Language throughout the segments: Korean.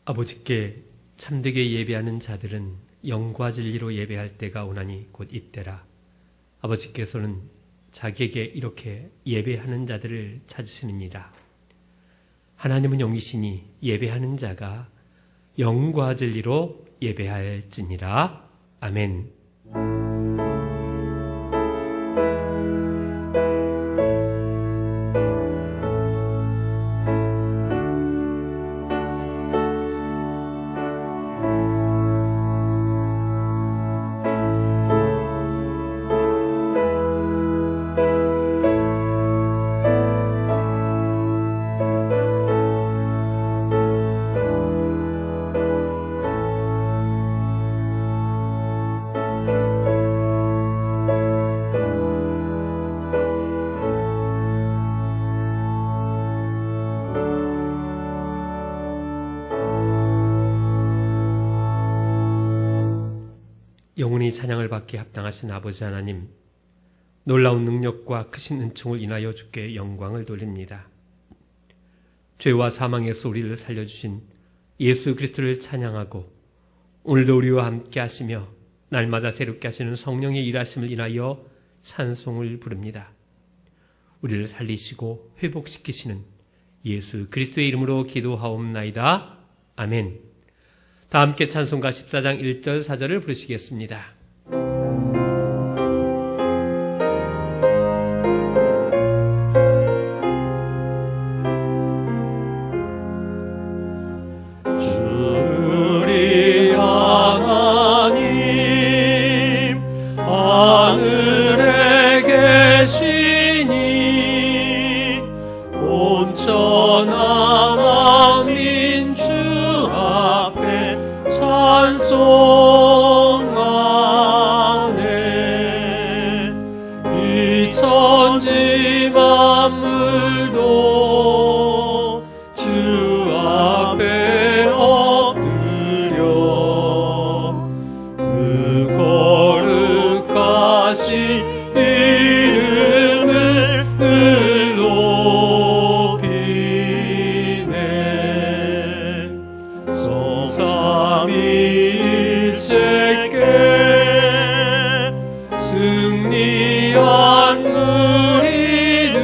아버지께 참되게 예배하는 자들은 영과 진리로 예배할 때가 오나니 곧 이때라. 아버지께서는 자기에게 이렇게 예배하는 자들을 찾으시느니라. 하나님은 영이시니 예배하는 자가 영과 진리로 예배할지니라. 아멘. 영원히 찬양을 받기에 합당하신 아버지 하나님, 놀라운 능력과 크신 은총을 인하여 주께 영광을 돌립니다. 죄와 사망에서 우리를 살려주신 예수 그리스도를 찬양하고 오늘도 우리와 함께 하시며 날마다 새롭게 하시는 성령의 일하심을 인하여 찬송을 부릅니다. 우리를 살리시고 회복시키시는 예수 그리스도의 이름으로 기도하옵나이다. 아멘. 다 함께 찬송가 14장 1절 4절을 부르시겠습니다. 주리 하나님 하늘에 계시니 온천한 만민 주 앞에 찬송하네. 이 천지 만물도 주 앞에 엎드려 그 거룩하신 이름을 높이네. 삼위일체께 승리한 우리는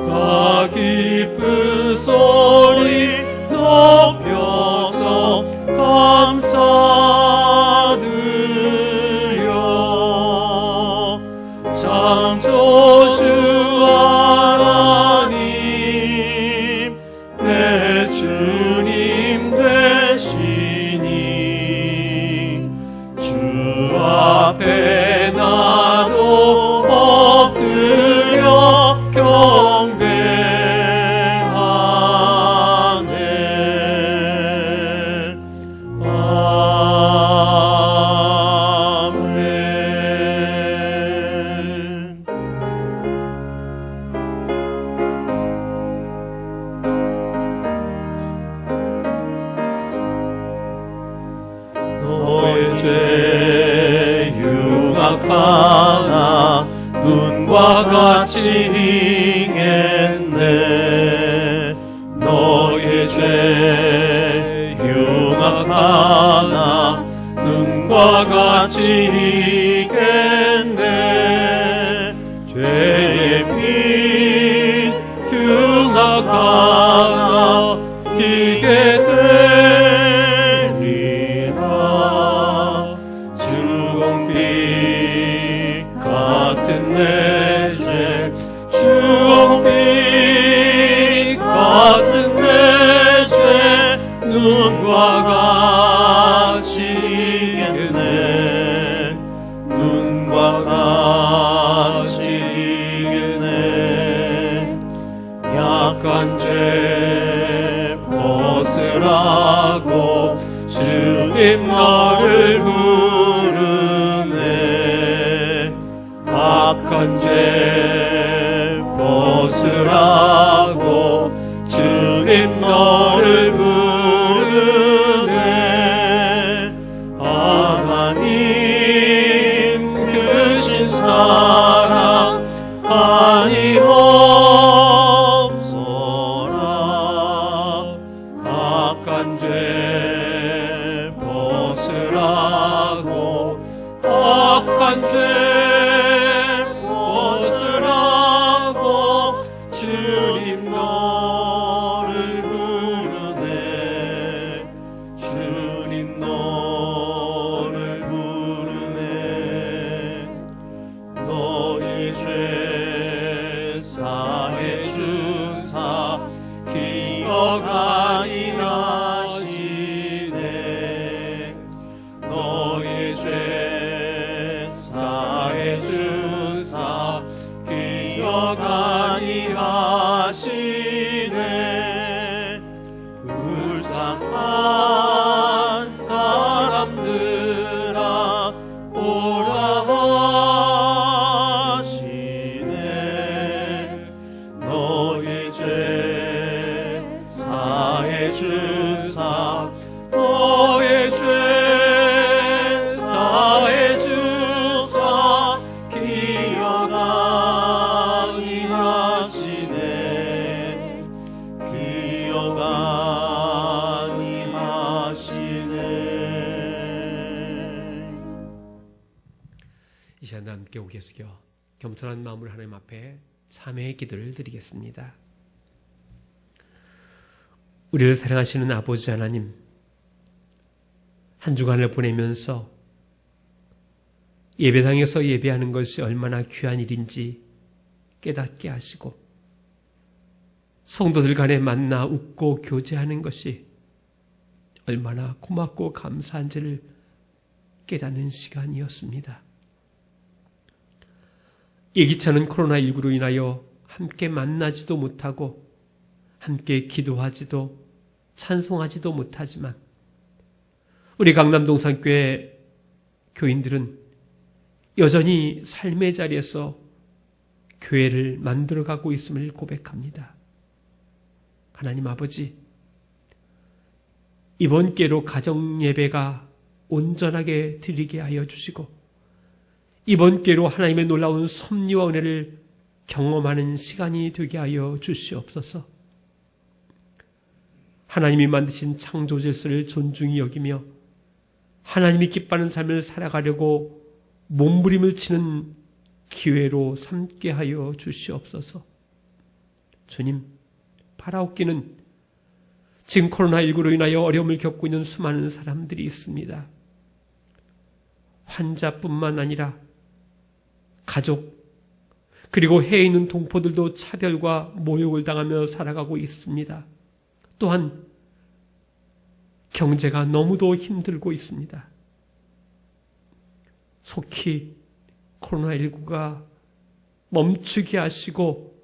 다 기쁜 소리 높여서 감사드려. 창조주 하나님 내 주님 되시니 주 앞에 나도 엎드려 경배하네. 아멘. 너의 죄 융악하나 눈과 같이 행했네. 너의 죄 융악하나 눈과 같이 행했네. 죄의 빛 융악하나 이게 되리라. 주홍빛 같은 내 죄, 주홍빛 같은 내 죄 눈과 같이 겠네. 눈과 같이 겠네. 약한 죄 벗으라고 주님 너를 부르네. 악한 죄 벗으라고 주님 너를 부르네. 하나님 크신 사랑 아니 없어라. 기억하니 하시네. 불쌍한 사람들아 오라 하시네. 너희 죄 사해 주사 너의 죄 사해 주사 기억하니 하시네. 기억하니 하시네. 이 시간 함께 고개 숙여 겸손한 마음으로 하나님 앞에 참회의 기도를 드리겠습니다. 우리를 사랑하시는 아버지 하나님, 한 주간을 보내면서 예배당에서 예배하는 것이 얼마나 귀한 일인지 깨닫게 하시고, 성도들 간에 만나 웃고 교제하는 것이 얼마나 고맙고 감사한지를 깨닫는 시간이었습니다. 예기치 않은 코로나19로 인하여 함께 만나지도 못하고 함께 기도하지도 찬송하지도 못하지만 우리 강남동산교회 교인들은 여전히 삶의 자리에서 교회를 만들어가고 있음을 고백합니다. 하나님 아버지, 이번 기회로 가정예배가 온전하게 드리게 하여 주시고, 이번 기회로 하나님의 놀라운 섭리와 은혜를 경험하는 시간이 되게 하여 주시옵소서. 하나님이 만드신 창조 질서를 존중히 여기며 하나님이 기뻐하는 삶을 살아가려고 몸부림을 치는 기회로 삼게 하여 주시옵소서. 주님, 바라옵기는 지금 코로나19로 인하여 어려움을 겪고 있는 수많은 사람들이 있습니다. 환자뿐만 아니라 가족, 그리고 해에 있는 동포들도 차별과 모욕을 당하며 살아가고 있습니다. 또한 경제가 너무도 힘들고 있습니다. 속히 코로나19가 멈추게 하시고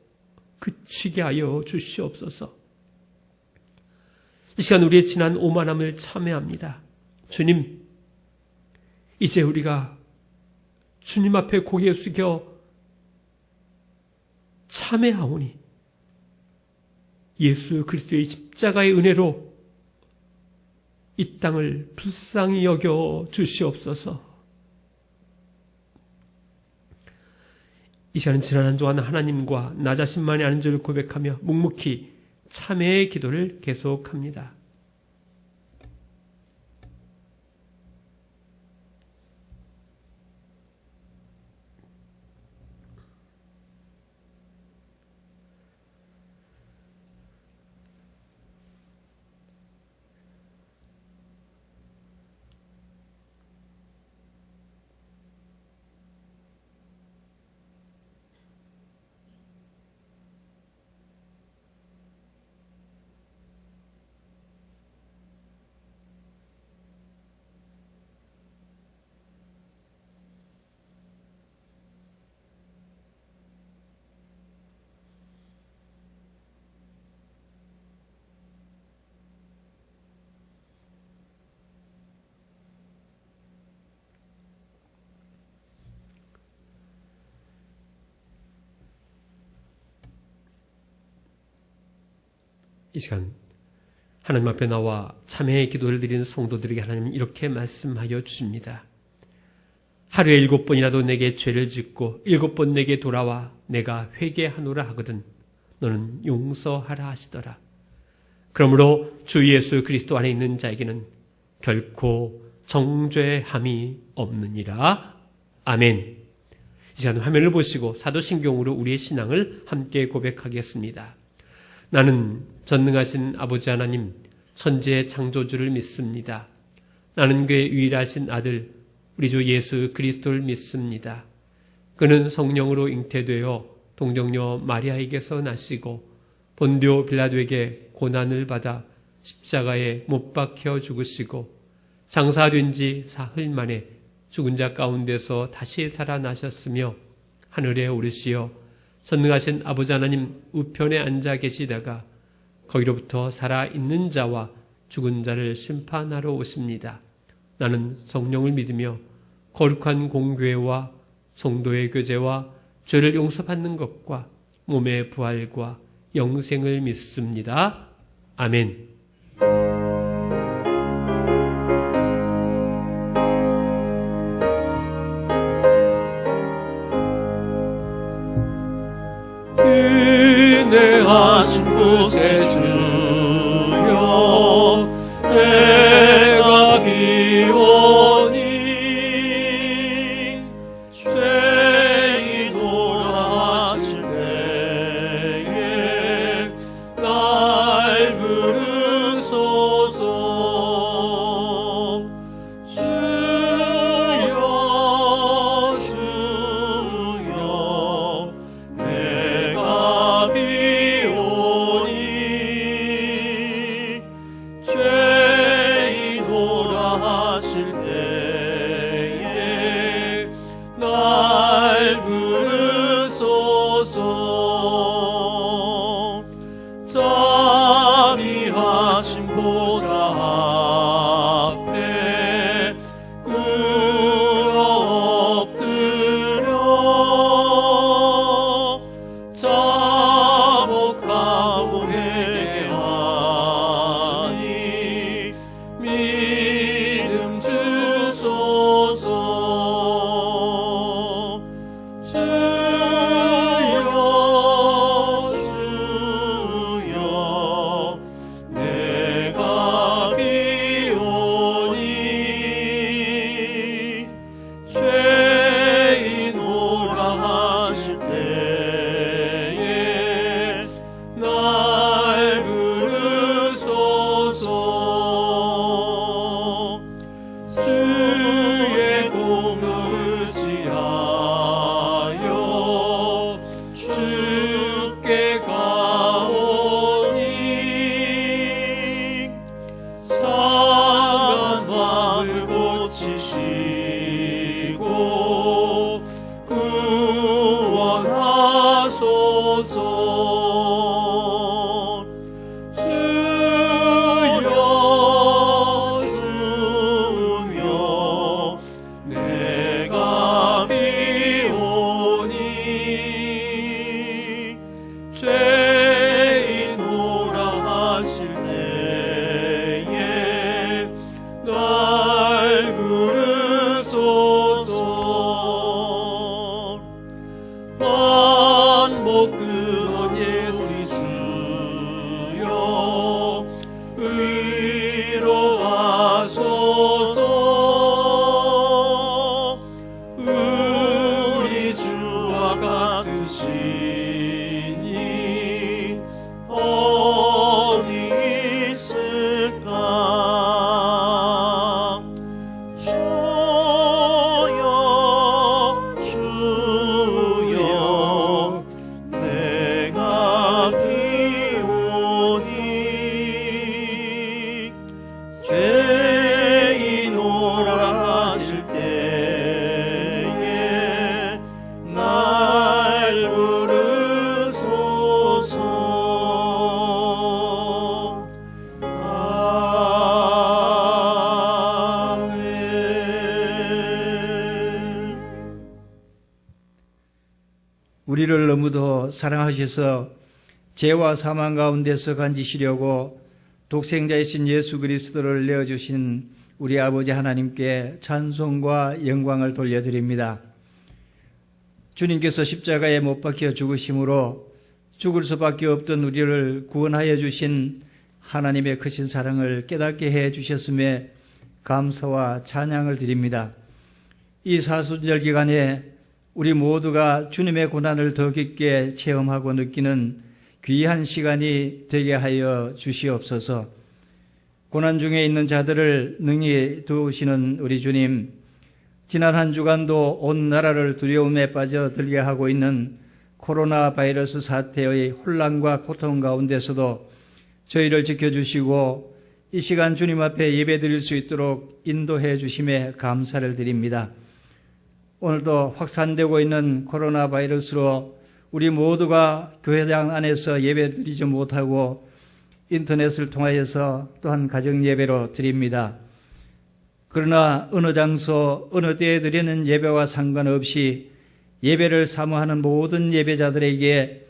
그치게 하여 주시옵소서. 이 시간 우리의 지난 오만함을 참회합니다. 주님, 이제 우리가 주님 앞에 고개 숙여 참회하오니 예수 그리스도의 십자가의 은혜로 이 땅을 불쌍히 여겨 주시옵소서. 이 시간은 지난 한 주간 하나님과 나 자신만이 아는 줄을 고백하며 묵묵히 참회의 기도를 계속합니다. 이 시간 하나님 앞에 나와 참회의 기도를 드리는 성도들에게 하나님은 이렇게 말씀하여 주십니다. 하루에 7번이라도 내게 죄를 짓고 7번 내게 돌아와 내가 회개하노라 하거든 너는 용서하라 하시더라. 그러므로 주 예수 그리스도 안에 있는 자에게는 결코 정죄함이 없느니라. 아멘. 이 시간 화면을 보시고 사도신경으로 우리의 신앙을 함께 고백하겠습니다. 나는 전능하신 아버지 하나님 천지의 창조주를 믿습니다. 나는 그의 유일하신 아들 우리 주 예수 그리스도를 믿습니다. 그는 성령으로 잉태되어 동정녀 마리아에게서 나시고 본디오 빌라도에게 고난을 받아 십자가에 못 박혀 죽으시고 장사된 지 사흘 만에 죽은 자 가운데서 다시 살아나셨으며 하늘에 오르시어 전능하신 아버지 하나님 우편에 앉아 계시다가 거기로부터 살아있는 자와 죽은 자를 심판하러 오십니다. 나는 성령을 믿으며 거룩한 공교회와 성도의 교제와 죄를 용서받는 것과 몸의 부활과 영생을 믿습니다. 아멘. 인내하신 구세주여 내가 비오니 죄인오라 하실 때에 날 부르소서. 주여 주여 내가 비오니 죄인오라 하실 때에 날 부르소서. 자비하신 보좌 앞에 꿇어 엎드려 자복하고 회개하니 믿음 주소서. 주여 주여 내가 비오니 죄인오라 하실 때에 날 부르소서. 주의 공을 의지하여 주께 가오니 상한 마음을 고치시고 구원하소서. 주여 주여 내가 비오니 죄인오라 하실 때에 날 부르소서. 반복 근원 예수 주여 의로하소서. 우리 주와 같으시니 어디 있을까. 주여 주여 내가 비오니 죄인오라 하실 때에 날 부르소서. 아멘. 우리를 너무도 사랑하셔서 죄와 사망 가운데서 건지시려고 독생자이신 예수 그리스도를 내어주신 우리 아버지 하나님께 찬송과 영광을 돌려드립니다. 주님께서 십자가에 못 박혀 죽으심으로 죽을 수밖에 없던 우리를 구원하여 주신 하나님의 크신 사랑을 깨닫게 해 주셨음에 감사와 찬양을 드립니다. 이 사순절 기간에 우리 모두가 주님의 고난을 더 깊게 체험하고 느끼는 귀한 시간이 되게 하여 주시옵소서. 고난 중에 있는 자들을 능히 도우시는 우리 주님, 지난 한 주간도 온 나라를 두려움에 빠져들게 하고 있는 코로나 바이러스 사태의 혼란과 고통 가운데서도 저희를 지켜주시고 이 시간 주님 앞에 예배드릴 수 있도록 인도해 주심에 감사를 드립니다. 오늘도 확산되고 있는 코로나 바이러스로 우리 모두가 교회당 안에서 예배 드리지 못하고 인터넷을 통하여서 또한 가정 예배로 드립니다. 그러나 어느 장소, 어느 때에 드리는 예배와 상관없이 예배를 사모하는 모든 예배자들에게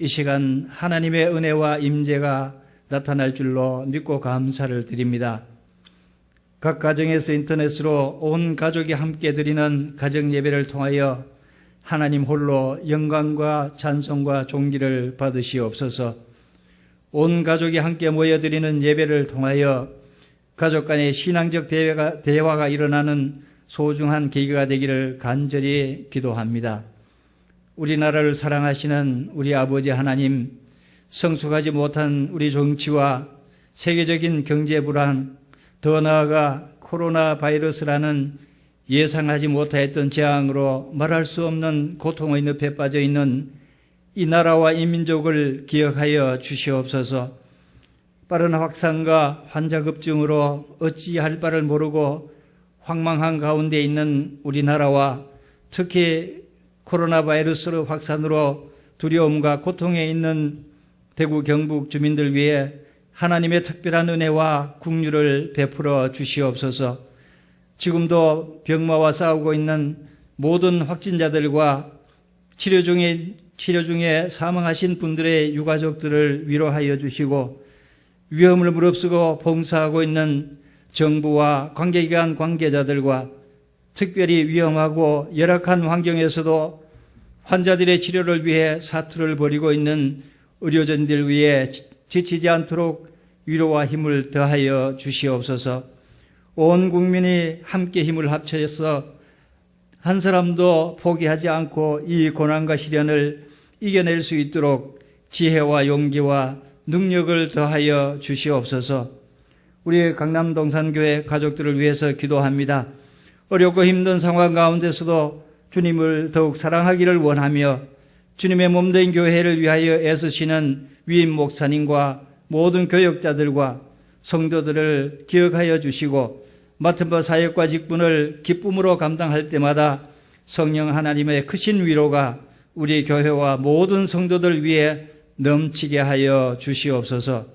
이 시간 하나님의 은혜와 임재가 나타날 줄로 믿고 감사를 드립니다. 각 가정에서 인터넷으로 온 가족이 함께 드리는 가정 예배를 통하여 하나님 홀로 영광과 찬송과 존귀를 받으시옵소서. 온 가족이 함께 모여드리는 예배를 통하여 가족 간의 신앙적 대화가 일어나는 소중한 계기가 되기를 간절히 기도합니다. 우리나라를 사랑하시는 우리 아버지 하나님, 성숙하지 못한 우리 정치와 세계적인 경제 불안, 더 나아가 코로나 바이러스라는 예상하지 못하였던 재앙으로 말할 수 없는 고통의 늪에 빠져 있는 이 나라와 이 민족을 기억하여 주시옵소서. 빠른 확산과 환자 급증으로 어찌할 바를 모르고 황망한 가운데 있는 우리나라와 특히 코로나 바이러스 확산으로 두려움과 고통에 있는 대구 경북 주민들 위해 하나님의 특별한 은혜와 긍휼을 베풀어 주시옵소서. 지금도 병마와 싸우고 있는 모든 확진자들과 치료 중에 사망하신 분들의 유가족들을 위로하여 주시고, 위험을 무릅쓰고 봉사하고 있는 정부와 관계기관 관계자들과 특별히 위험하고 열악한 환경에서도 환자들의 치료를 위해 사투를 벌이고 있는 의료진들 위해 지치지 않도록 위로와 힘을 더하여 주시옵소서. 온 국민이 함께 힘을 합쳐서 한 사람도 포기하지 않고 이 고난과 시련을 이겨낼 수 있도록 지혜와 용기와 능력을 더하여 주시옵소서. 우리 강남동산교회 가족들을 위해서 기도합니다. 어렵고 힘든 상황 가운데서도 주님을 더욱 사랑하기를 원하며 주님의 몸된 교회를 위하여 애쓰시는 위임 목사님과 모든 교역자들과 성도들을 기억하여 주시고, 맡은 바 사역과 직분을 기쁨으로 감당할 때마다 성령 하나님의 크신 위로가 우리 교회와 모든 성도들 위해 넘치게 하여 주시옵소서.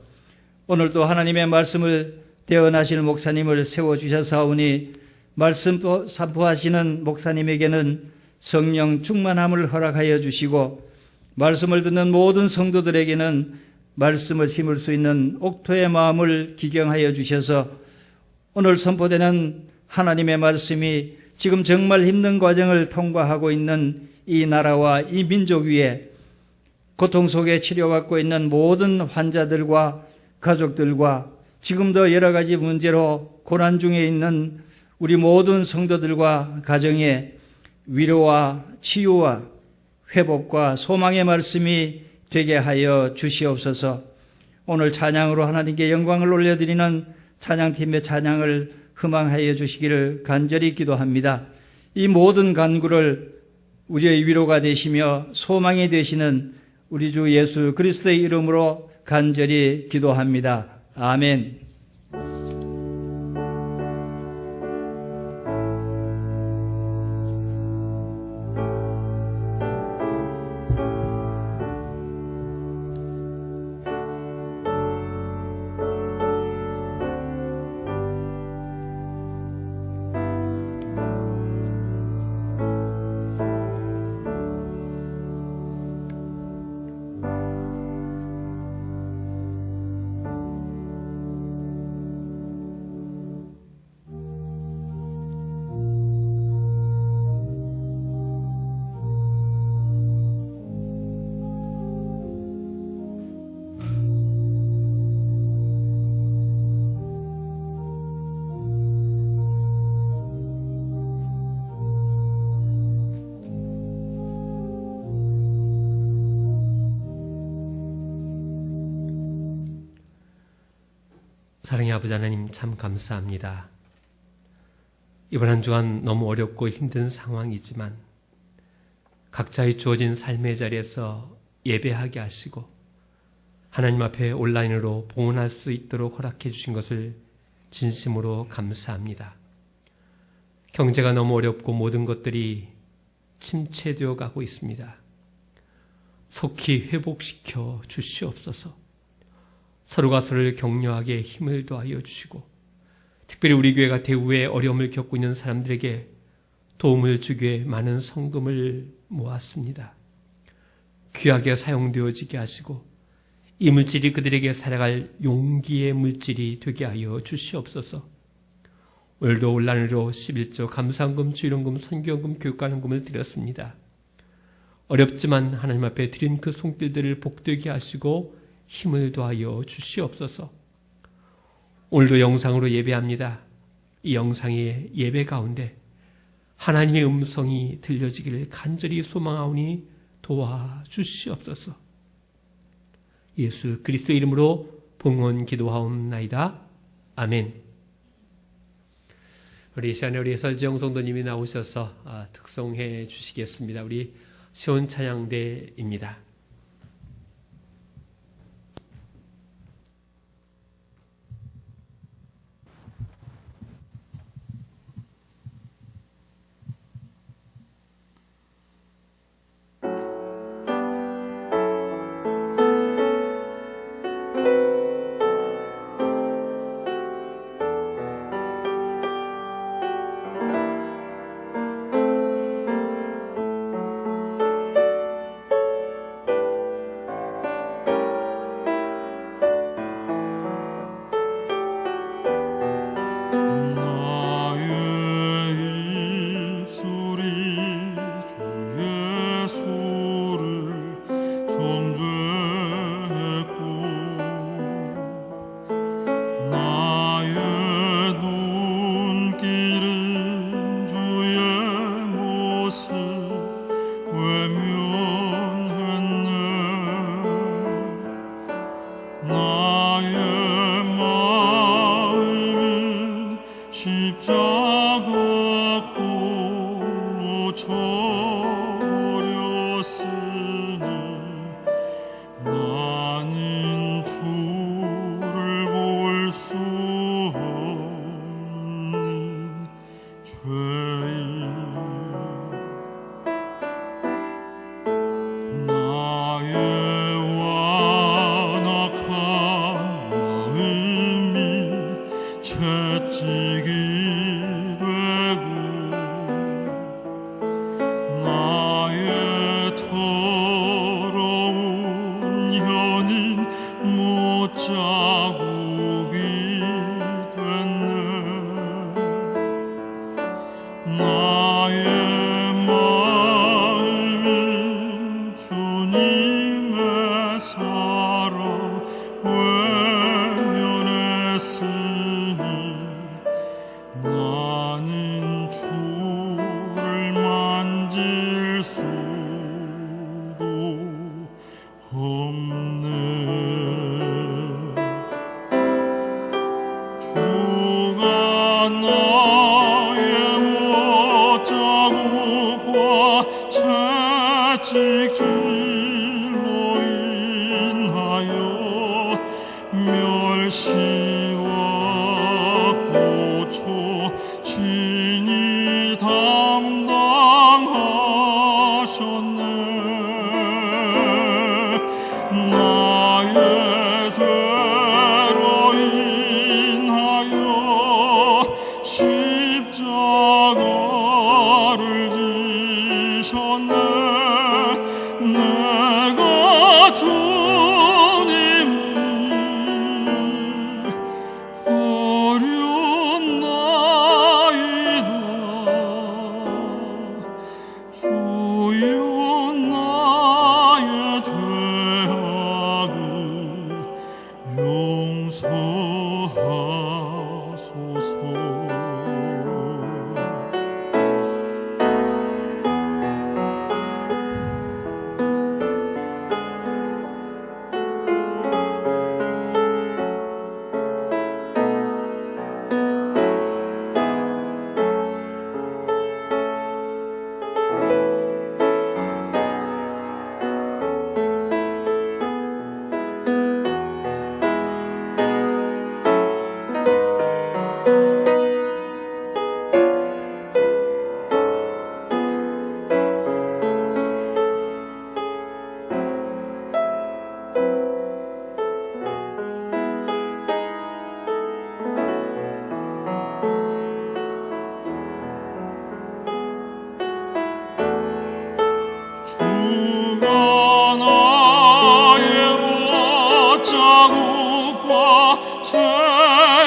오늘도 하나님의 말씀을 대언하시는 목사님을 세워주셔사오니 말씀 선포하시는 목사님에게는 성령 충만함을 허락하여 주시고, 말씀을 듣는 모든 성도들에게는 말씀을 심을 수 있는 옥토의 마음을 기경하여 주셔서 오늘 선포되는 하나님의 말씀이 지금 정말 힘든 과정을 통과하고 있는 이 나라와 이 민족 위에 고통 속에 치료받고 있는 모든 환자들과 가족들과 지금도 여러 가지 문제로 고난 중에 있는 우리 모든 성도들과 가정에 위로와 치유와 회복과 소망의 말씀이 되게 하여 주시옵소서. 오늘 찬양으로 하나님께 영광을 올려드리는 찬양팀의 찬양을 희망하여 주시기를 간절히 기도합니다. 이 모든 간구를 우리의 위로가 되시며 소망이 되시는 우리 주 예수 그리스도의 이름으로 간절히 기도합니다. 아멘. 사랑의 아버지 하나님, 참 감사합니다. 이번 한 주간 너무 어렵고 힘든 상황이지만 각자의 주어진 삶의 자리에서 예배하게 하시고 하나님 앞에 온라인으로 봉헌할 수 있도록 허락해 주신 것을 진심으로 감사합니다. 경제가 너무 어렵고 모든 것들이 침체되어 가고 있습니다. 속히 회복시켜 주시옵소서. 서로가 서로를 격려하게 힘을 더하여 주시고, 특별히 우리 교회가 대우에 어려움을 겪고 있는 사람들에게 도움을 주기 위해 많은 성금을 모았습니다. 귀하게 사용되어지게 하시고 이 물질이 그들에게 살아갈 용기의 물질이 되게 하여 주시옵소서. 오늘도 온라인으로 11조 감사헌금, 주일헌금, 선교헌금, 교육관헌금을 드렸습니다. 어렵지만 하나님 앞에 드린 그 손길들을 복되게 하시고 힘을 더하여 주시옵소서. 오늘도 영상으로 예배합니다. 이 영상의 예배 가운데 하나님의 음성이 들려지기를 간절히 소망하오니 도와주시옵소서. 예수 그리스도의 이름으로 봉헌 기도하옵나이다. 아멘. 우리 이 시간에 우리 설지영 성도님이 나오셔서 특송해 주시겠습니다. 우리 시온 찬양대입니다.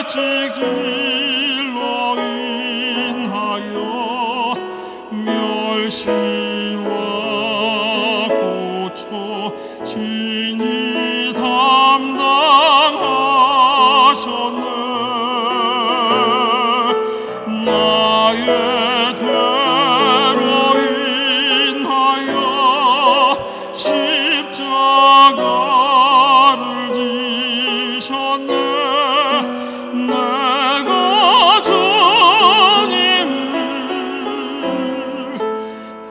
채찍질로 인하여 멸시와 고초 친히 담당하셨네. 나의 죄로 인하여 십자가를 지셨네. 내가 주님을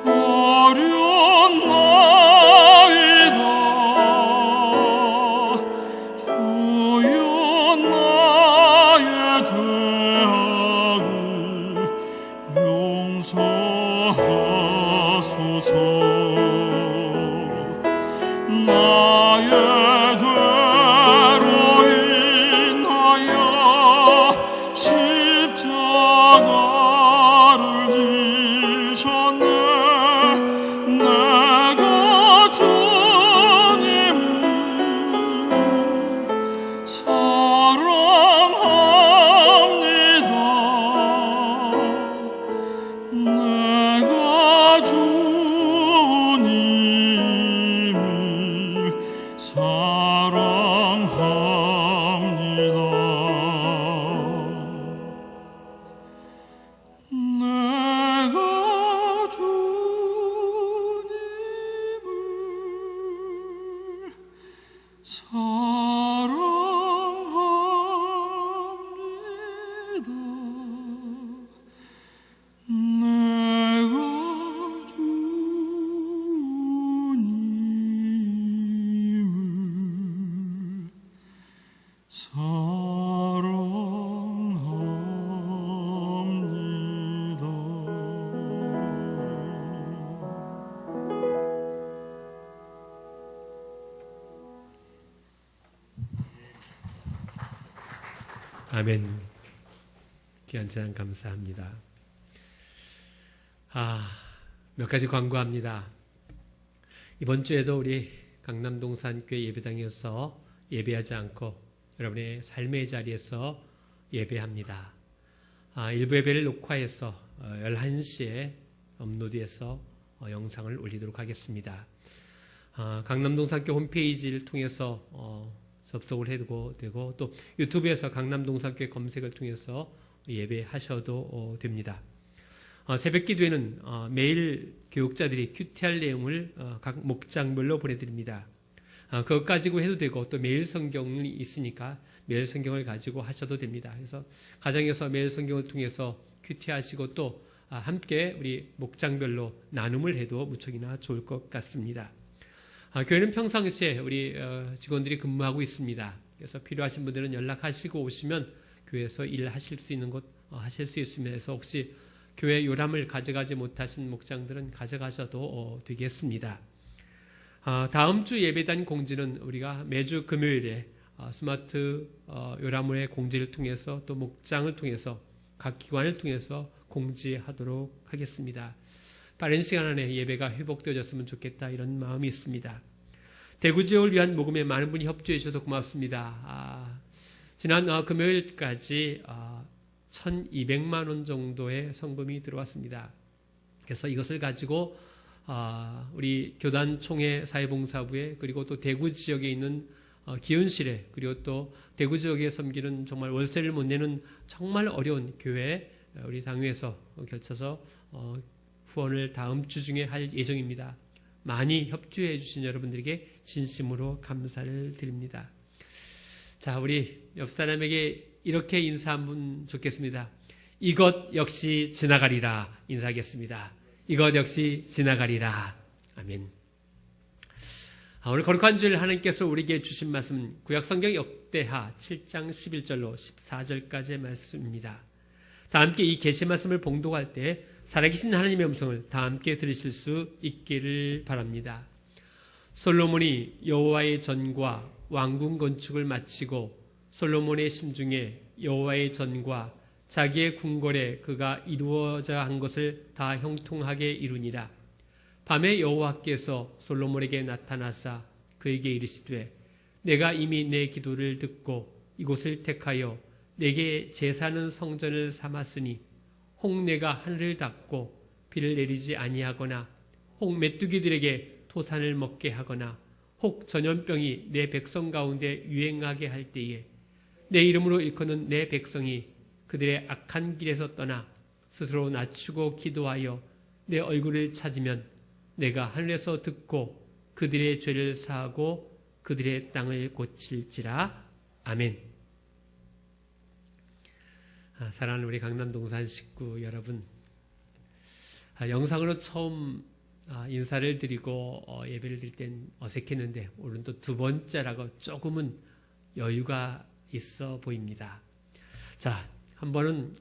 버렸나이다. 주여 나의 죄악을 용서하소서. 나의 죄로 인하여 십자가를 지셨네. 내가 주님을 사랑합니다. 내가 주님을 사랑합니다. 내가 아멘. 귀한 찬양 감사합니다. 몇 가지 광고합니다. 이번 주에도 우리 강남동산교회 예배당에서 예배하지 않고 여러분의 삶의 자리에서 예배합니다. 일부 예배를 녹화해서 11시에 업로드해서 영상을 올리도록 하겠습니다. 강남동산교회 홈페이지를 통해서 접속을 해도 되고, 또 유튜브에서 강남동산교회 검색을 통해서 예배하셔도 됩니다. 새벽 기도에는 매일 교육자들이 큐티할 내용을 각 목장별로 보내드립니다. 그것 가지고 해도 되고, 또 매일 성경이 있으니까 매일 성경을 가지고 하셔도 됩니다. 그래서 가정에서 매일 성경을 통해서 큐티하시고, 또 함께 우리 목장별로 나눔을 해도 무척이나 좋을 것 같습니다. 교회는 평상시에 우리 직원들이 근무하고 있습니다. 그래서 필요하신 분들은 연락하시고 오시면 교회에서 일하실 수 있는 곳 하실 수 있으면 해서, 혹시 교회 요람을 가져가지 못하신 목장들은 가져가셔도 되겠습니다. 다음 주 예배단 공지는 우리가 매주 금요일에 스마트 요람의 공지를 통해서, 또 목장을 통해서, 각 기관을 통해서 공지하도록 하겠습니다. 빠른 시간 안에 예배가 회복되어졌으면 좋겠다, 이런 마음이 있습니다. 대구 지역을 위한 모금에 많은 분이 협조해 주셔서 고맙습니다. 지난 금요일까지 1,200만 원 정도의 성금이 들어왔습니다. 그래서 이것을 가지고 우리 교단총회 사회봉사부에, 그리고 또 대구 지역에 있는 기은실에, 그리고 또 대구 지역에 섬기는 정말 월세를 못 내는 정말 어려운 교회, 우리 당회에서 결쳐서 후원을 다음 주 중에 할 예정입니다. 많이 협조해 주신 여러분들에게 진심으로 감사를 드립니다. 자, 우리 옆 사람에게 이렇게 인사하면 좋겠습니다. 이것 역시 지나가리라 인사하겠습니다. 이것 역시 지나가리라. 아멘. 오늘 거룩한 주일 하나님께서 우리에게 주신 말씀, 구약성경 역대하 7장 11절로 14절까지의 말씀입니다. 다 함께 이 계시 말씀을 봉독할 때 살아계신 하나님의 음성을 다 함께 들으실 수 있기를 바랍니다. 솔로몬이 여호와의 전과 왕궁 건축을 마치고 솔로몬의 심중에 여호와의 전과 자기의 궁궐에 그가 이루어져 한 것을 다 형통하게 이루니라. 밤에 여호와께서 솔로몬에게 나타나사 그에게 이르시되, 내가 이미 내 기도를 듣고 이곳을 택하여 내게 제사는 성전을 삼았으니 혹 내가 하늘을 닫고 비를 내리지 아니하거나 혹 메뚜기들에게 토산을 먹게 하거나 혹 전염병이 내 백성 가운데 유행하게 할 때에 내 이름으로 일컫는 내 백성이 그들의 악한 길에서 떠나 스스로 낮추고 기도하여 내 얼굴을 찾으면 내가 하늘에서 듣고 그들의 죄를 사하고 그들의 땅을 고칠지라. 아멘. 사랑하는 우리 강남동산 식구 여러분, 영상으로 처음 인사를 드리고 예배를 드릴 땐 어색했는데 오늘은 또 두 번째라고 조금은 여유가 있어 보입니다. 자, 한 번은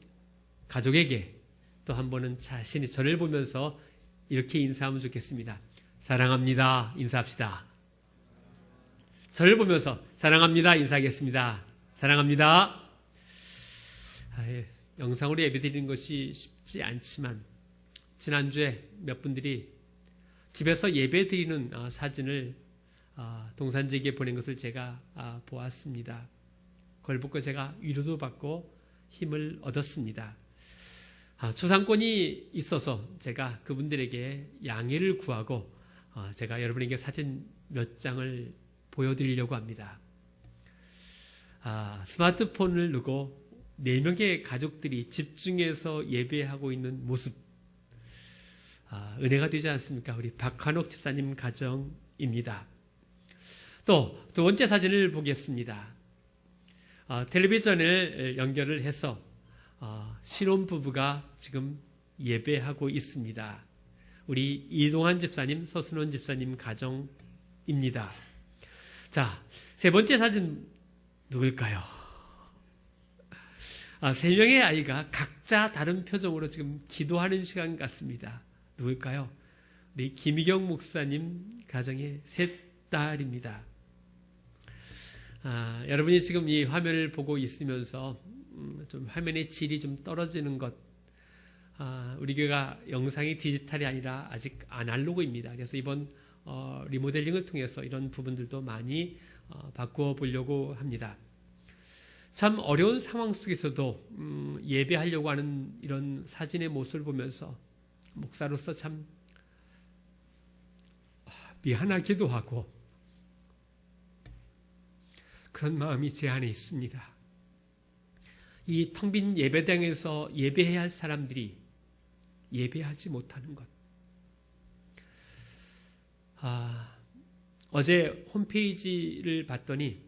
가족에게 또 한 번은 자신이 저를 보면서 이렇게 인사하면 좋겠습니다. 사랑합니다. 인사합시다. 저를 보면서 사랑합니다. 인사하겠습니다. 사랑합니다. 영상으로 예배드리는 것이 쉽지 않지만 지난주에 몇 분들이 집에서 예배드리는 사진을 동산지에게 보낸 것을 제가 보았습니다. 그걸 보고 제가 위로도 받고 힘을 얻었습니다. 초상권이 있어서 제가 그분들에게 양해를 구하고 제가 여러분에게 사진 몇 장을 보여드리려고 합니다. 스마트폰을 두고 4명의 가족들이 집중해서 예배하고 있는 모습, 은혜가 되지 않습니까? 우리 박한옥 집사님 가정입니다. 또 두 번째 사진을 보겠습니다. 텔레비전을 연결을 해서 신혼부부가 지금 예배하고 있습니다. 우리 이동환 집사님, 서순원 집사님 가정입니다. 자, 세 번째 사진 누굴까요? 3명의 아이가 각자 다른 표정으로 지금 기도하는 시간 같습니다. 누굴까요? 우리 김희경 목사님 가정의 셋 딸입니다. 여러분이 지금 이 화면을 보고 있으면서 좀 화면의 질이 좀 떨어지는 것, 우리 교회가 영상이 디지털이 아니라 아직 아날로그입니다. 그래서 이번 리모델링을 통해서 이런 부분들도 많이 바꾸어 보려고 합니다. 참 어려운 상황 속에서도 예배하려고 하는 이런 사진의 모습을 보면서 목사로서 참 미안하기도 하고 그런 마음이 제 안에 있습니다. 이 텅 빈 예배당에서 예배해야 할 사람들이 예배하지 못하는 것. 어제 홈페이지를 봤더니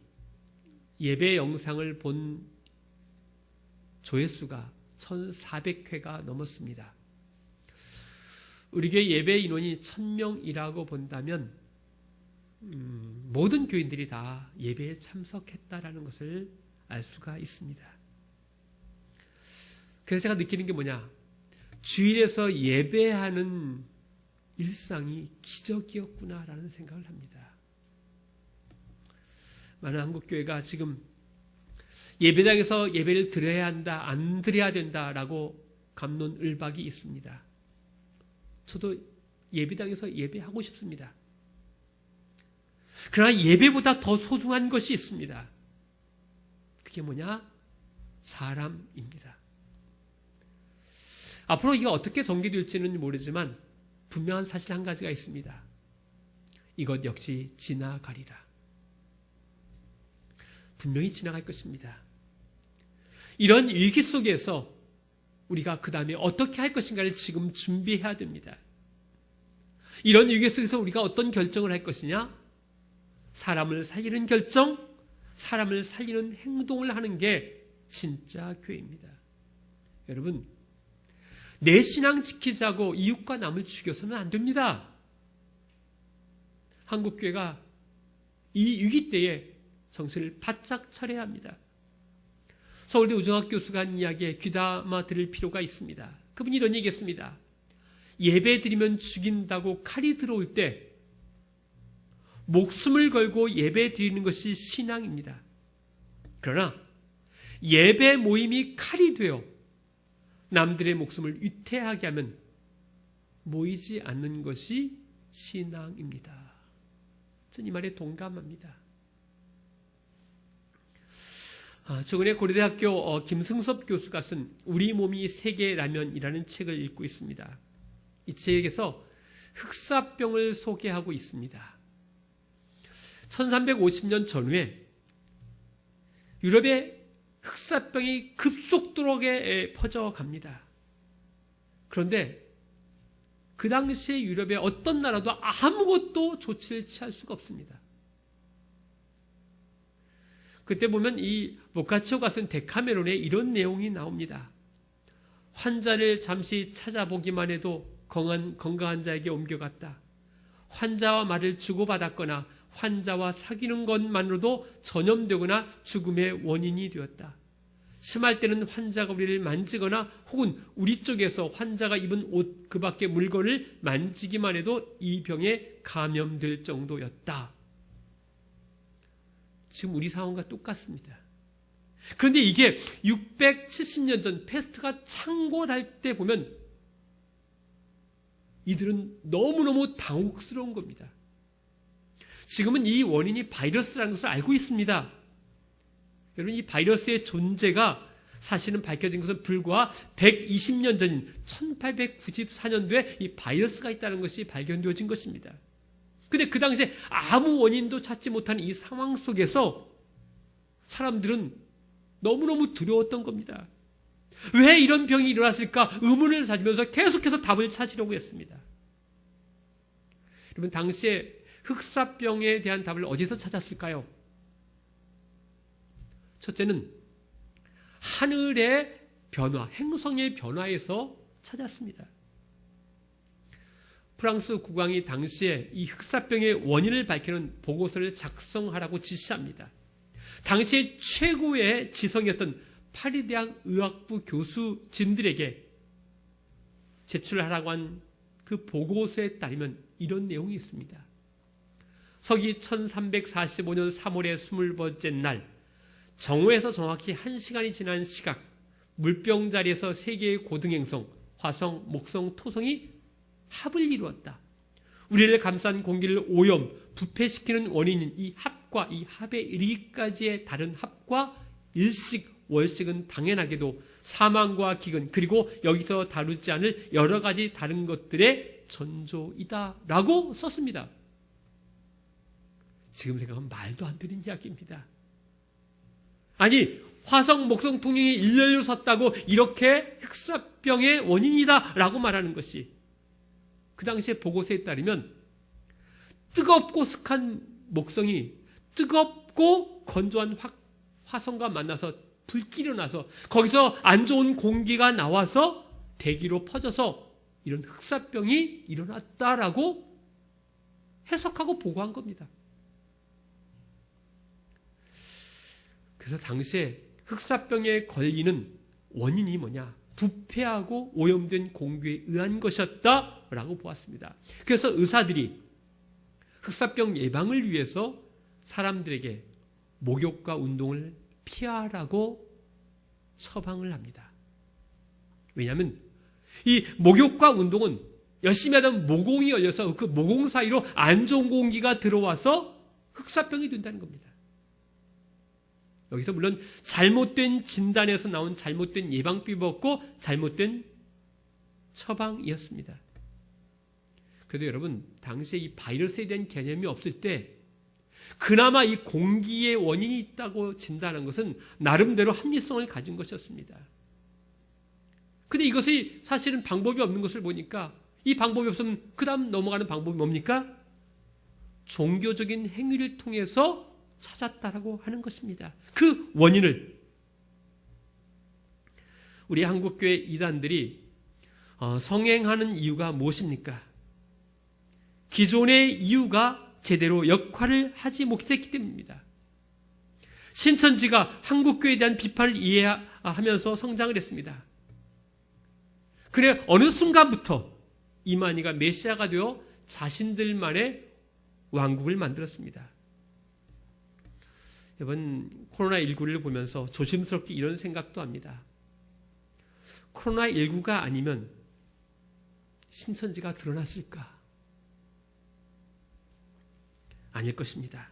예배 영상을 본 조회수가 1,400회가 넘었습니다. 우리 교회 예배 인원이 1,000명이라고 본다면 모든 교인들이 다 예배에 참석했다라는 것을 알 수가 있습니다. 그래서 제가 느끼는 게 뭐냐, 주일에서 예배하는 일상이 기적이었구나라는 생각을 합니다. 많은 한국교회가 지금 예배당에서 예배를 드려야 한다, 안 드려야 된다라고 갑론을박이 있습니다. 저도 예배당에서 예배하고 싶습니다. 그러나 예배보다 더 소중한 것이 있습니다. 그게 뭐냐? 사람입니다. 앞으로 이게 어떻게 전개될지는 모르지만 분명한 사실 한 가지가 있습니다. 이것 역시 지나가리라. 분명히 지나갈 것입니다. 이런 위기 속에서 우리가 그 다음에 어떻게 할 것인가를 지금 준비해야 됩니다. 이런 위기 속에서 우리가 어떤 결정을 할 것이냐? 사람을 살리는 결정, 사람을 살리는 행동을 하는 게 진짜 교회입니다. 여러분, 내 신앙 지키자고 이웃과 남을 죽여서는 안 됩니다. 한국교회가 이 위기 때에 정신을 바짝 차려야 합니다. 서울대 우정학 교수가 한 이야기에 귀담아 들을 필요가 있습니다. 그분이 이런 얘기했습니다. 예배 드리면 죽인다고 칼이 들어올 때 목숨을 걸고 예배 드리는 것이 신앙입니다. 그러나 예배 모임이 칼이 되어 남들의 목숨을 위태하게 하면 모이지 않는 것이 신앙입니다. 전 이 말에 동감합니다. 최근에 고려대학교 김승섭 교수가 쓴 우리 몸이 세계라면이라는 책을 읽고 있습니다. 이 책에서 흑사병을 소개하고 있습니다. 1350년 전후에 유럽에 흑사병이 급속도로 퍼져갑니다. 그런데 그 당시에 유럽의 어떤 나라도 아무것도 조치를 취할 수가 없습니다. 그때 보면 이 보카치오가 쓴 데카메론에 이런 내용이 나옵니다. 환자를 잠시 찾아보기만 해도 건강한 자에게 옮겨갔다. 환자와 말을 주고받았거나 환자와 사귀는 것만으로도 전염되거나 죽음의 원인이 되었다. 심할 때는 환자가 우리를 만지거나 혹은 우리 쪽에서 환자가 입은 옷 그 밖의 물건을 만지기만 해도 이 병에 감염될 정도였다. 지금 우리 상황과 똑같습니다. 그런데 이게 670년 전 패스트가 창궐할 때 보면 이들은 너무너무 당혹스러운 겁니다. 지금은 이 원인이 바이러스라는 것을 알고 있습니다. 여러분, 이 바이러스의 존재가 사실은 밝혀진 것은 불과 120년 전인 1894년도에 이 바이러스가 있다는 것이 발견되어진 것입니다. 근데 그 당시에 아무 원인도 찾지 못한 이 상황 속에서 사람들은 너무너무 두려웠던 겁니다. 왜 이런 병이 일어났을까 의문을 가지면서 계속해서 답을 찾으려고 했습니다. 여러분, 당시에 흑사병에 대한 답을 어디서 찾았을까요? 첫째는 하늘의 변화, 행성의 변화에서 찾았습니다. 프랑스 국왕이 당시에 이 흑사병의 원인을 밝히는 보고서를 작성하라고 지시합니다. 당시에 최고의 지성이었던 파리 대학 의학부 교수진들에게 제출하라고 한 그 보고서에 따르면 이런 내용이 있습니다. 서기 1345년 3월의 20번째 날, 정오에서 정확히 1시간이 지난 시각, 물병 자리에서 세 개의 고등행성, 화성, 목성, 토성이 합을 이루었다. 우리를 감싼 공기를 오염, 부패시키는 원인인 이 합과 이 합에 이르기까지의 다른 합과 일식, 월식은 당연하게도 사망과 기근, 그리고 여기서 다루지 않을 여러 가지 다른 것들의 전조이다 라고 썼습니다. 지금 생각하면 말도 안 되는 이야기입니다. 아니, 화성, 목성, 토성이 일렬로 섰다고 이렇게 흑사병의 원인이다 라고 말하는 것이 그 당시의 보고서에 따르면 뜨겁고 습한 목성이 뜨겁고 건조한 화성과 만나서 불길이 나서 거기서 안 좋은 공기가 나와서 대기로 퍼져서 이런 흑사병이 일어났다라고 해석하고 보고한 겁니다. 그래서 당시에 흑사병에 걸리는 원인이 뭐냐? 부패하고 오염된 공기에 의한 것이었다라고 보았습니다. 그래서 의사들이 흑사병 예방을 위해서 사람들에게 목욕과 운동을 피하라고 처방을 합니다. 왜냐하면 이 목욕과 운동은 열심히 하던 모공이 열려서 그 모공 사이로 안 좋은 공기가 들어와서 흑사병이 된다는 겁니다. 여기서 물론 잘못된 진단에서 나온 잘못된 예방비였고 잘못된 처방이었습니다. 그래도 여러분, 당시에 이 바이러스에 대한 개념이 없을 때 그나마 이 공기의 원인이 있다고 진단한 것은 나름대로 합리성을 가진 것이었습니다. 근데 이것이 사실은 방법이 없는 것을 보니까 이 방법이 없으면 그 다음 넘어가는 방법이 뭡니까? 종교적인 행위를 통해서 찾았다라고 하는 것입니다. 그 원인을 우리 한국교회 이단들이 성행하는 이유가 무엇입니까? 기존의 이유가 제대로 역할을 하지 못했기 때문입니다. 신천지가 한국교회에 대한 비판을 이해하면서 성장을 했습니다. 그래 어느 순간부터 이만희가 메시아가 되어 자신들만의 왕국을 만들었습니다. 이번 코로나19를 보면서 조심스럽게 이런 생각도 합니다. 코로나19가 아니면 신천지가 드러났을까? 아닐 것입니다.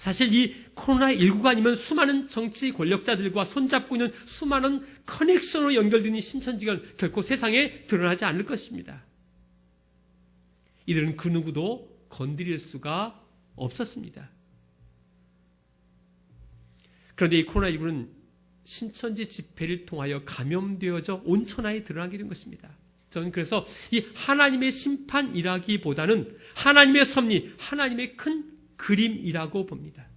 사실 이 코로나19가 아니면 수많은 정치 권력자들과 손잡고 있는 수많은 커넥션으로 연결된 신천지가 결코 세상에 드러나지 않을 것입니다. 이들은 그 누구도 건드릴 수가 없었습니다. 그런데 이 코로나19는 신천지 집회를 통하여 감염되어져 온 천하에 드러나게 된 것입니다. 저는 그래서 이 하나님의 심판이라기보다는 하나님의 섭리, 하나님의 큰 그림이라고 봅니다.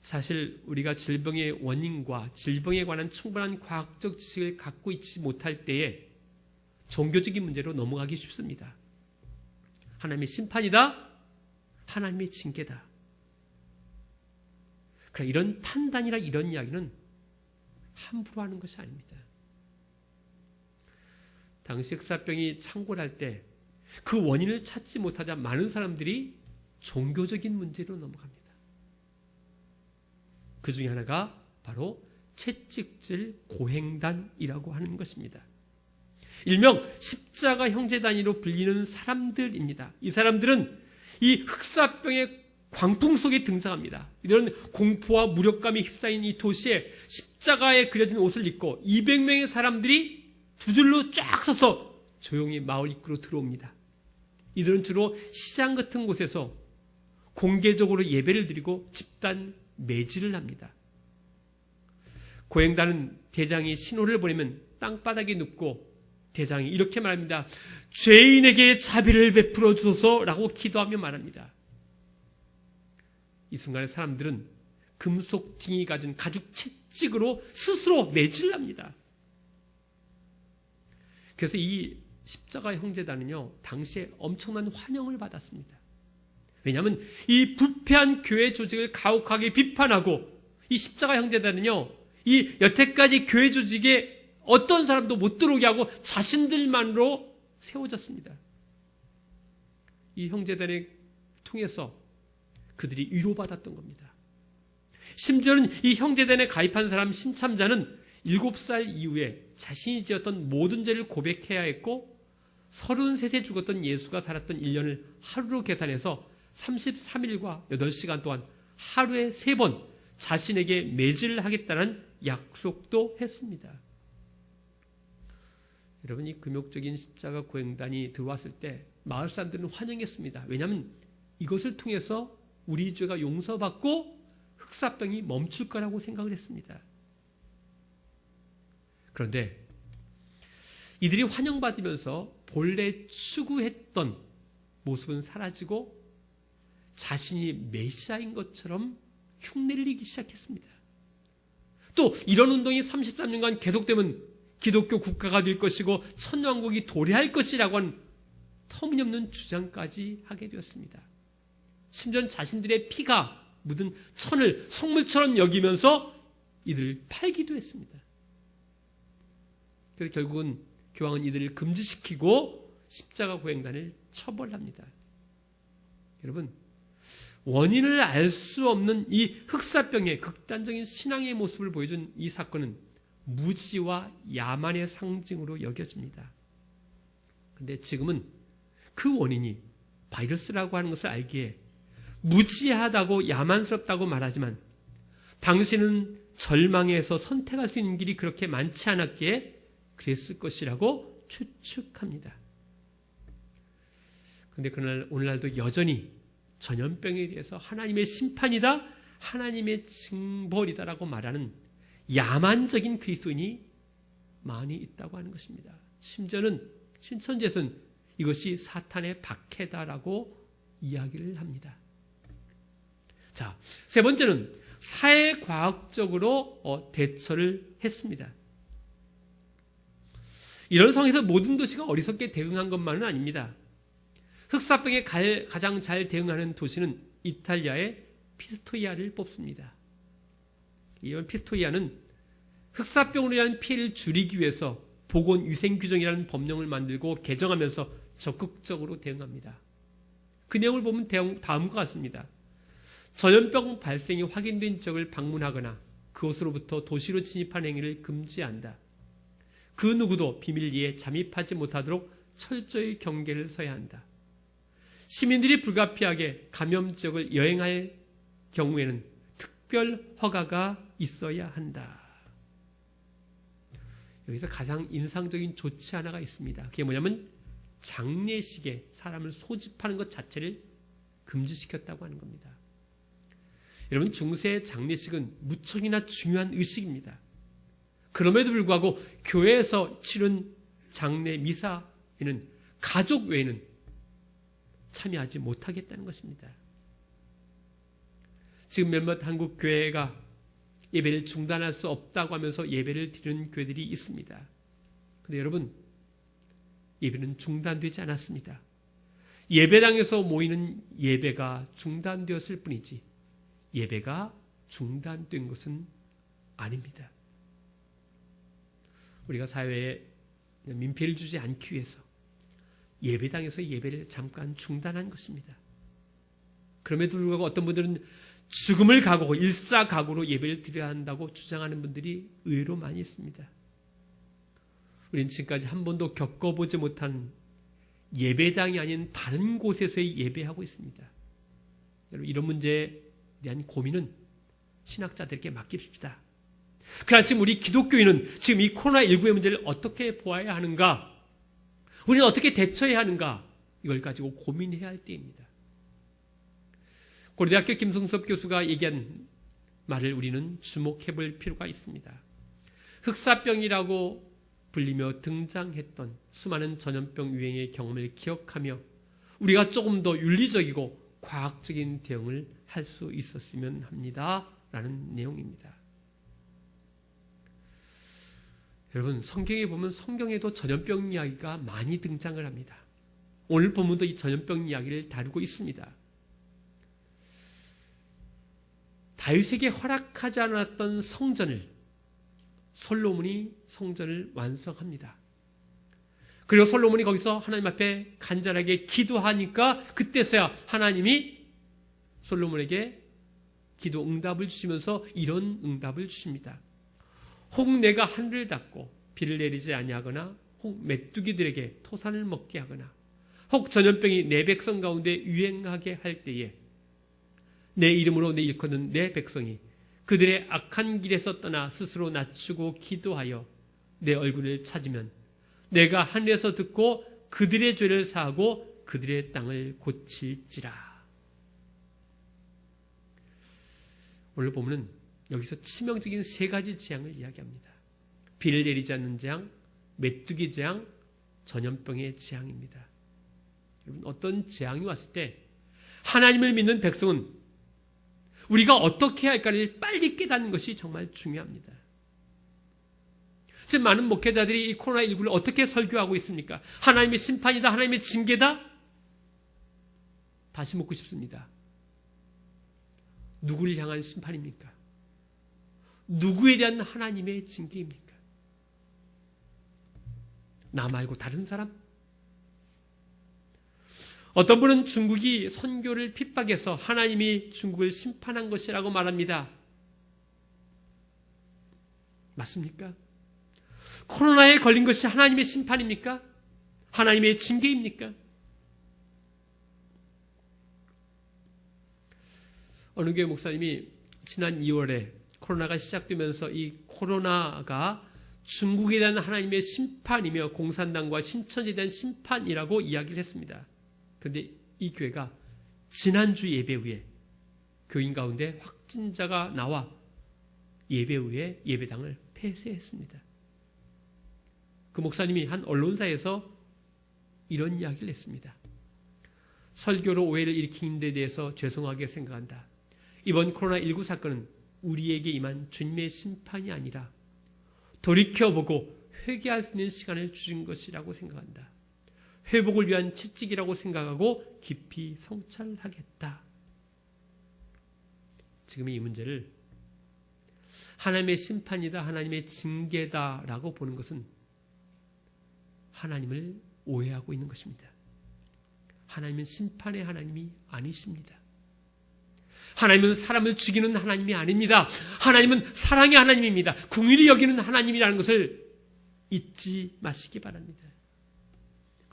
사실 우리가 질병의 원인과 질병에 관한 충분한 과학적 지식을 갖고 있지 못할 때에 종교적인 문제로 넘어가기 쉽습니다. 하나님의 심판이다, 하나님의 징계다. 그러나 이런 판단이나 이런 이야기는 함부로 하는 것이 아닙니다. 당시 흑사병이 창궐할 때 그 원인을 찾지 못하자 많은 사람들이 종교적인 문제로 넘어갑니다. 그 중에 하나가 바로 채찍질 고행단이라고 하는 것입니다. 일명 십자가 형제 단위로 불리는 사람들입니다. 이 사람들은 이 흑사병의 광풍 속에 등장합니다. 이들은 공포와 무력감이 휩싸인 이 도시에 십자가에 그려진 옷을 입고 200명의 사람들이 두 줄로 쫙 서서 조용히 마을 입구로 들어옵니다. 이들은 주로 시장 같은 곳에서 공개적으로 예배를 드리고 집단 매질을 합니다. 고행단은 대장이 신호를 보내면 땅바닥에 눕고 대장이 이렇게 말합니다. 죄인에게 자비를 베풀어 주소서라고 기도하며 말합니다. 이 순간에 사람들은 금속 징이 가진 가죽 채찍으로 스스로 매질을 합니다. 그래서 이 십자가 형제단은요, 당시에 엄청난 환영을 받았습니다. 왜냐하면 이 부패한 교회 조직을 가혹하게 비판하고 이 십자가 형제단은요, 이 여태까지 교회 조직에 어떤 사람도 못 들어오게 하고 자신들만으로 세워졌습니다. 이 형제단을 통해서 그들이 위로받았던 겁니다. 심지어는 이 형제단에 가입한 사람 신참자는 7살 이후에 자신이 지었던 모든 죄를 고백해야 했고 33세 죽었던 예수가 살았던 1년을 하루로 계산해서 33일과 8시간 동안 하루에 3번 자신에게 매질을 하겠다는 약속도 했습니다. 여러분, 이 금욕적인 십자가 고행단이 들어왔을 때 마을 사람들은 환영했습니다. 왜냐하면 이것을 통해서 우리 죄가 용서받고 흑사병이 멈출 거라고 생각을 했습니다. 그런데 이들이 환영받으면서 본래 추구했던 모습은 사라지고 자신이 메시아인 것처럼 흉내를 내기 시작했습니다. 또 이런 운동이 33년간 계속되면 기독교 국가가 될 것이고 천왕국이 도래할 것이라고 한 터무니없는 주장까지 하게 되었습니다. 심지어 자신들의 피가 묻은 천을 성물처럼 여기면서 이들을 팔기도 했습니다. 그래서 결국은 교황은 이들을 금지시키고 십자가 고행단을 처벌합니다. 여러분, 원인을 알 수 없는 이 흑사병의 극단적인 신앙의 모습을 보여준 이 사건은 무지와 야만의 상징으로 여겨집니다. 그런데 지금은 그 원인이 바이러스라고 하는 것을 알기에 무지하다고 야만스럽다고 말하지만 당신은 절망에서 선택할 수 있는 길이 그렇게 많지 않았기에 그랬을 것이라고 추측합니다. 그런데 그날 오늘날도 여전히 전염병에 대해서 하나님의 심판이다, 하나님의 징벌이다라고 말하는 야만적인 그리스도인이 많이 있다고 하는 것입니다. 심지어는 신천지에서는 이것이 사탄의 박해다라고 이야기를 합니다. 자, 세 번째는 사회과학적으로 대처를 했습니다. 이런 상황에서 모든 도시가 어리석게 대응한 것만은 아닙니다. 흑사병에 가장 잘 대응하는 도시는 이탈리아의 피스토이아를 뽑습니다. 이번 피스토이아는 흑사병으로 인한 피해를 줄이기 위해서 보건위생규정이라는 법령을 만들고 개정하면서 적극적으로 대응합니다. 그 내용을 보면 다음과 같습니다. 전염병 발생이 확인된 지역을 방문하거나 그곳으로부터 도시로 진입하는 행위를 금지한다. 그 누구도 비밀리에 잠입하지 못하도록 철저히 경계를 서야 한다. 시민들이 불가피하게 감염 지역을 여행할 경우에는 특별 허가가 있어야 한다. 여기서 가장 인상적인 조치 하나가 있습니다. 그게 뭐냐면 장례식에 사람을 소집하는 것 자체를 금지시켰다고 하는 겁니다. 여러분, 중세 장례식은 무척이나 중요한 의식입니다. 그럼에도 불구하고 교회에서 치른 장례 미사에는 가족 외에는 참여하지 못하겠다는 것입니다. 지금 몇몇 한국 교회가 예배를 중단할 수 없다고 하면서 예배를 드리는 교회들이 있습니다. 그런데 여러분, 예배는 중단되지 않았습니다. 예배당에서 모이는 예배가 중단되었을 뿐이지 예배가 중단된 것은 아닙니다. 우리가 사회에 민폐를 주지 않기 위해서 예배당에서 예배를 잠깐 중단한 것입니다. 그럼에도 불구하고 어떤 분들은 죽음을 각오하고 일사각오로 예배를 드려야 한다고 주장하는 분들이 의외로 많이 있습니다. 우리는 지금까지 한 번도 겪어보지 못한 예배당이 아닌 다른 곳에서의 예배하고 있습니다. 여러분, 이런 문제에 대한 고민은 신학자들에게 맡깁시다. 그러나 지금 우리 기독교인은 지금 이 코로나19의 문제를 어떻게 보아야 하는가, 우리는 어떻게 대처해야 하는가, 이걸 가지고 고민해야 할 때입니다. 고려대학교 김성섭 교수가 얘기한 말을 우리는 주목해 볼 필요가 있습니다. 흑사병이라고 불리며 등장했던 수많은 전염병 유행의 경험을 기억하며 우리가 조금 더 윤리적이고 과학적인 대응을 할 수 있었으면 합니다. 라는 내용입니다. 여러분, 성경에 보면 성경에도 전염병 이야기가 많이 등장을 합니다. 오늘 본문도 이 전염병 이야기를 다루고 있습니다. 다윗에게 허락하지 않았던 성전을 솔로몬이 성전을 완성합니다. 그리고 솔로몬이 거기서 하나님 앞에 간절하게 기도하니까 그때서야 하나님이 솔로몬에게 기도 응답을 주시면서 이런 응답을 주십니다. 혹 내가 하늘을 닫고 비를 내리지 아니하거나 혹 메뚜기들에게 토산을 먹게 하거나 혹 전염병이 내 백성 가운데 유행하게 할 때에 내 이름으로 내 일컫는 내 백성이 그들의 악한 길에서 떠나 스스로 낮추고 기도하여 내 얼굴을 찾으면 내가 하늘에서 듣고 그들의 죄를 사하고 그들의 땅을 고칠지라. 오늘 보면은 여기서 치명적인 세 가지 재앙을 이야기합니다. 비를 내리지 않는 재앙, 메뚜기 재앙, 전염병의 재앙입니다. 여러분, 어떤 재앙이 왔을 때 하나님을 믿는 백성은 우리가 어떻게 할까를 빨리 깨닫는 것이 정말 중요합니다. 지금 많은 목회자들이 이 코로나19를 어떻게 설교하고 있습니까? 하나님의 심판이다, 하나님의 징계다? 다시 묻고 싶습니다. 누구를 향한 심판입니까? 누구에 대한 하나님의 징계입니까? 나 말고 다른 사람? 어떤 분은 중국이 선교를 핍박해서 하나님이 중국을 심판한 것이라고 말합니다. 맞습니까? 코로나에 걸린 것이 하나님의 심판입니까? 하나님의 징계입니까? 어느 교회 목사님이 지난 2월에 코로나가 시작되면서 이 코로나가 중국에 대한 하나님의 심판이며 공산당과 신천지에 대한 심판이라고 이야기를 했습니다. 그런데 이 교회가 지난주 예배 후에 교인 가운데 확진자가 나와 예배 후에 예배당을 폐쇄했습니다. 그 목사님이 한 언론사에서 이런 이야기를 했습니다. 설교로 오해를 일으킨 데 대해서 죄송하게 생각한다. 이번 코로나19 사건은 우리에게 임한 주님의 심판이 아니라 돌이켜보고 회개할 수 있는 시간을 주신 것이라고 생각한다. 회복을 위한 채찍이라고 생각하고 깊이 성찰하겠다. 지금 이 문제를 하나님의 심판이다, 하나님의 징계다라고 보는 것은 하나님을 오해하고 있는 것입니다. 하나님은 심판의 하나님이 아니십니다. 하나님은 사람을 죽이는 하나님이 아닙니다. 하나님은 사랑의 하나님입니다. 긍휼히 여기는 하나님이라는 것을 잊지 마시기 바랍니다.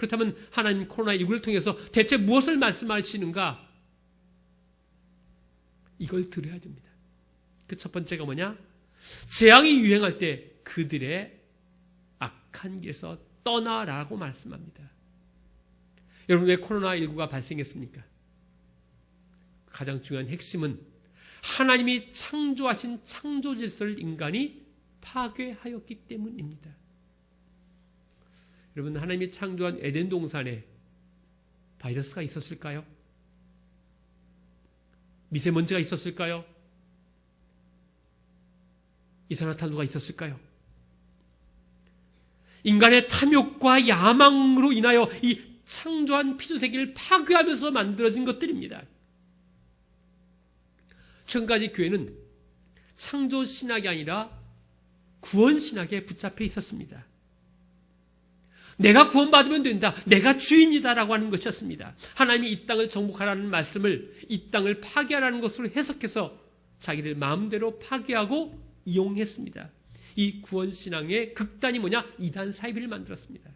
그렇다면 하나님 코로나19를 통해서 대체 무엇을 말씀하시는가? 이걸 들어야 됩니다. 그 첫 번째가 뭐냐? 재앙이 유행할 때 그들의 악한 길에서 떠나라고 말씀합니다. 여러분, 왜 코로나19가 발생했습니까? 가장 중요한 핵심은 하나님이 창조하신 창조 질서를 인간이 파괴하였기 때문입니다. 여러분, 하나님이 창조한 에덴 동산에 바이러스가 있었을까요? 미세먼지가 있었을까요? 이산화탄소가 있었을까요? 인간의 탐욕과 야망으로 인하여 이 창조한 피조세계를 파괴하면서 만들어진 것들입니다. 지금까지 교회는 창조신학이 아니라 구원신학에 붙잡혀 있었습니다. 내가 구원받으면 된다, 내가 주인이다라고 하는 것이었습니다. 하나님이 이 땅을 정복하라는 말씀을 이 땅을 파괴하라는 것으로 해석해서 자기들 마음대로 파괴하고 이용했습니다. 이 구원신앙의 극단이 뭐냐? 이단 사이비를 만들었습니다.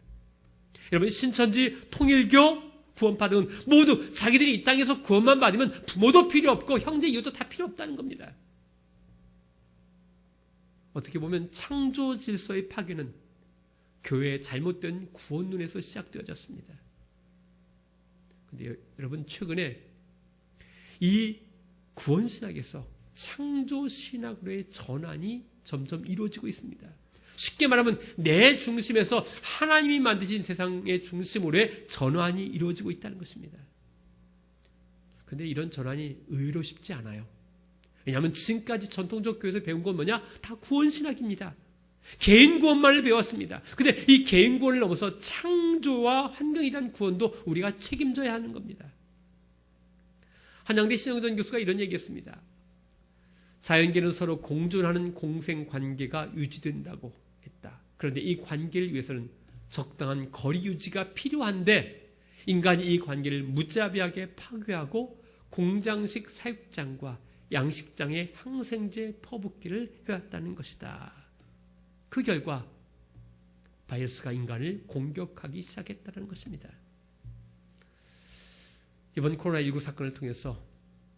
여러분, 신천지 통일교 구원받은 모두 자기들이 이 땅에서 구원만 받으면 부모도 필요 없고 형제 이웃도 다 필요 없다는 겁니다. 어떻게 보면 창조 질서의 파괴는 교회의 잘못된 구원론에서 시작되어졌습니다. 그런데 여러분, 최근에 이 구원신학에서 창조신학으로의 전환이 점점 이루어지고 있습니다. 쉽게 말하면 내 중심에서 하나님이 만드신 세상의 중심으로의 전환이 이루어지고 있다는 것입니다. 그런데 이런 전환이 의외로 쉽지 않아요. 왜냐하면 지금까지 전통적 교회에서 배운 건 뭐냐? 다 구원신학입니다. 개인 구원만을 배웠습니다. 그런데 이 개인 구원을 넘어서 창조와 환경에 대한 구원도 우리가 책임져야 하는 겁니다. 한양대 신영전 교수가 이런 얘기했습니다. 자연계는 서로 공존하는 공생관계가 유지된다고 했다. 그런데 이 관계를 위해서는 적당한 거리 유지가 필요한데 인간이 이 관계를 무자비하게 파괴하고 공장식 사육장과 양식장의 항생제 퍼붓기를 해왔다는 것이다. 그 결과 바이러스가 인간을 공격하기 시작했다는 것입니다. 이번 코로나19 사건을 통해서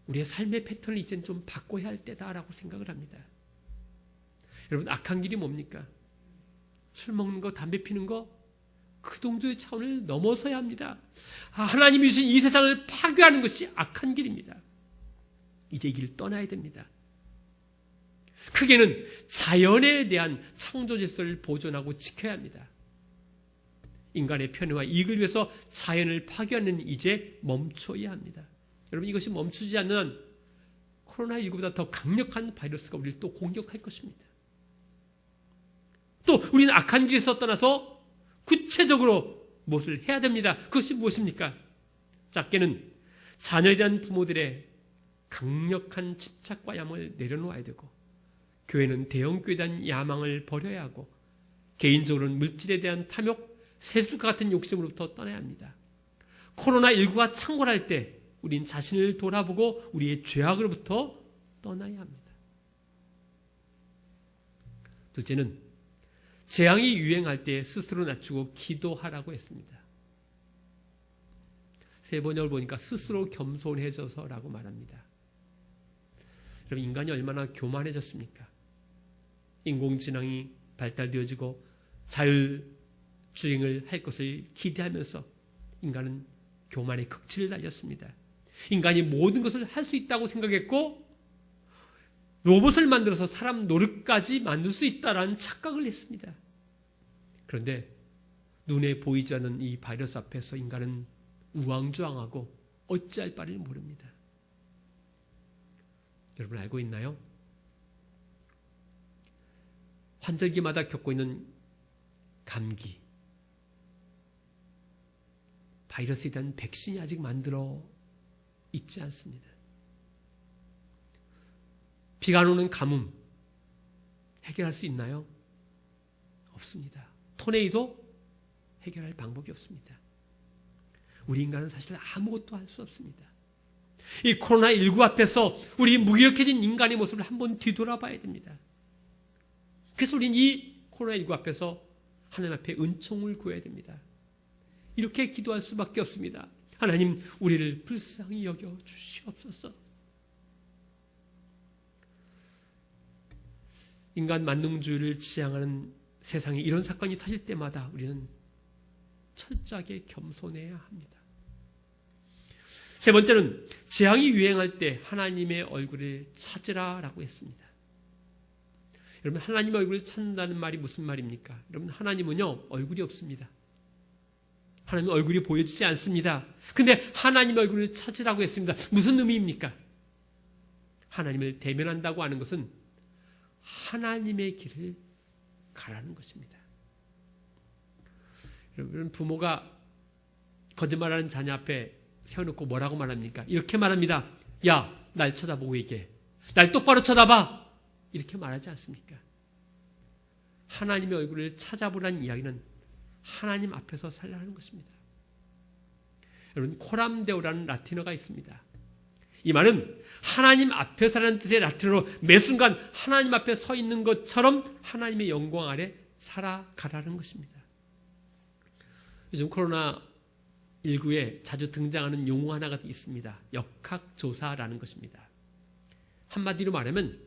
우리의 삶의 패턴을 이제는 좀 바꿔야 할 때다라고 생각을 합니다. 여러분, 악한 길이 뭡니까? 술 먹는 거, 담배 피는 거, 그 정도의 차원을 넘어서야 합니다. 하나님이 주신 이 세상을 파괴하는 것이 악한 길입니다. 이제 이 길을 떠나야 됩니다. 크게는 자연에 대한 창조 질서를 보존하고 지켜야 합니다. 인간의 편의와 이익을 위해서 자연을 파괴하는 이제 멈춰야 합니다. 여러분, 이것이 멈추지 않는 코로나19보다 더 강력한 바이러스가 우리를 또 공격할 것입니다. 또 우리는 악한 길에서 떠나서 구체적으로 무엇을 해야 됩니다. 그것이 무엇입니까? 작게는 자녀에 대한 부모들의 강력한 집착과 야망을 내려놓아야 되고, 교회는 대형교회에 대한 야망을 버려야 하고, 개인적으로는 물질에 대한 탐욕, 세술과 같은 욕심으로부터 떠나야 합니다. 코로나19가 창궐할 때 우린 자신을 돌아보고 우리의 죄악으로부터 떠나야 합니다. 둘째는 재앙이 유행할 때 스스로 낮추고 기도하라고 했습니다. 세 번역을 보니까 스스로 겸손해져서라고 말합니다. 여러분, 인간이 얼마나 교만해졌습니까? 인공지능이 발달되어지고 자율주행을 할 것을 기대하면서 인간은 교만의 극치를 달렸습니다. 인간이 모든 것을 할 수 있다고 생각했고 로봇을 만들어서 사람 노릇까지 만들 수 있다라는 착각을 했습니다. 그런데 눈에 보이지 않는 이 바이러스 앞에서 인간은 우왕좌왕하고 어찌할 바를 모릅니다. 여러분, 알고 있나요? 환절기마다 겪고 있는 감기, 바이러스에 대한 백신이 아직 만들어 있지 않습니다. 비가 안 오는 가뭄 해결할 수 있나요? 없습니다. 토네이도 해결할 방법이 없습니다. 우리 인간은 사실 아무것도 할 수 없습니다. 이 코로나19 앞에서 우리 무기력해진 인간의 모습을 한번 뒤돌아봐야 됩니다. 그래서 우리는 이 코로나19 앞에서 하나님 앞에 은총을 구해야 됩니다. 이렇게 기도할 수밖에 없습니다. 하나님, 우리를 불쌍히 여겨 주시옵소서. 인간 만능주의를 지향하는 세상에 이런 사건이 터질 때마다 우리는 철저하게 겸손해야 합니다. 세 번째는 재앙이 유행할 때 하나님의 얼굴을 찾으라라고 했습니다. 여러분, 하나님의 얼굴을 찾는다는 말이 무슨 말입니까? 여러분, 하나님은요, 얼굴이 없습니다. 하나님의 얼굴이 보여지지 않습니다. 근데 하나님의 얼굴을 찾으라고 했습니다. 무슨 의미입니까? 하나님을 대면한다고 하는 것은 하나님의 길을 가라는 것입니다. 여러분, 부모가 거짓말하는 자녀 앞에 세워놓고 뭐라고 말합니까? 이렇게 말합니다. 야, 날 쳐다보고 얘기해. 날 똑바로 쳐다봐. 이렇게 말하지 않습니까? 하나님의 얼굴을 찾아보라는 이야기는 하나님 앞에서 살라는 것입니다. 여러분, 코람데오라는 라틴어가 있습니다. 이 말은 하나님 앞에서라는 뜻의 라틴어로 매 순간 하나님 앞에 서 있는 것처럼 하나님의 영광 아래 살아가라는 것입니다. 요즘 코로나19에 자주 등장하는 용어 하나가 있습니다. 역학조사라는 것입니다. 한마디로 말하면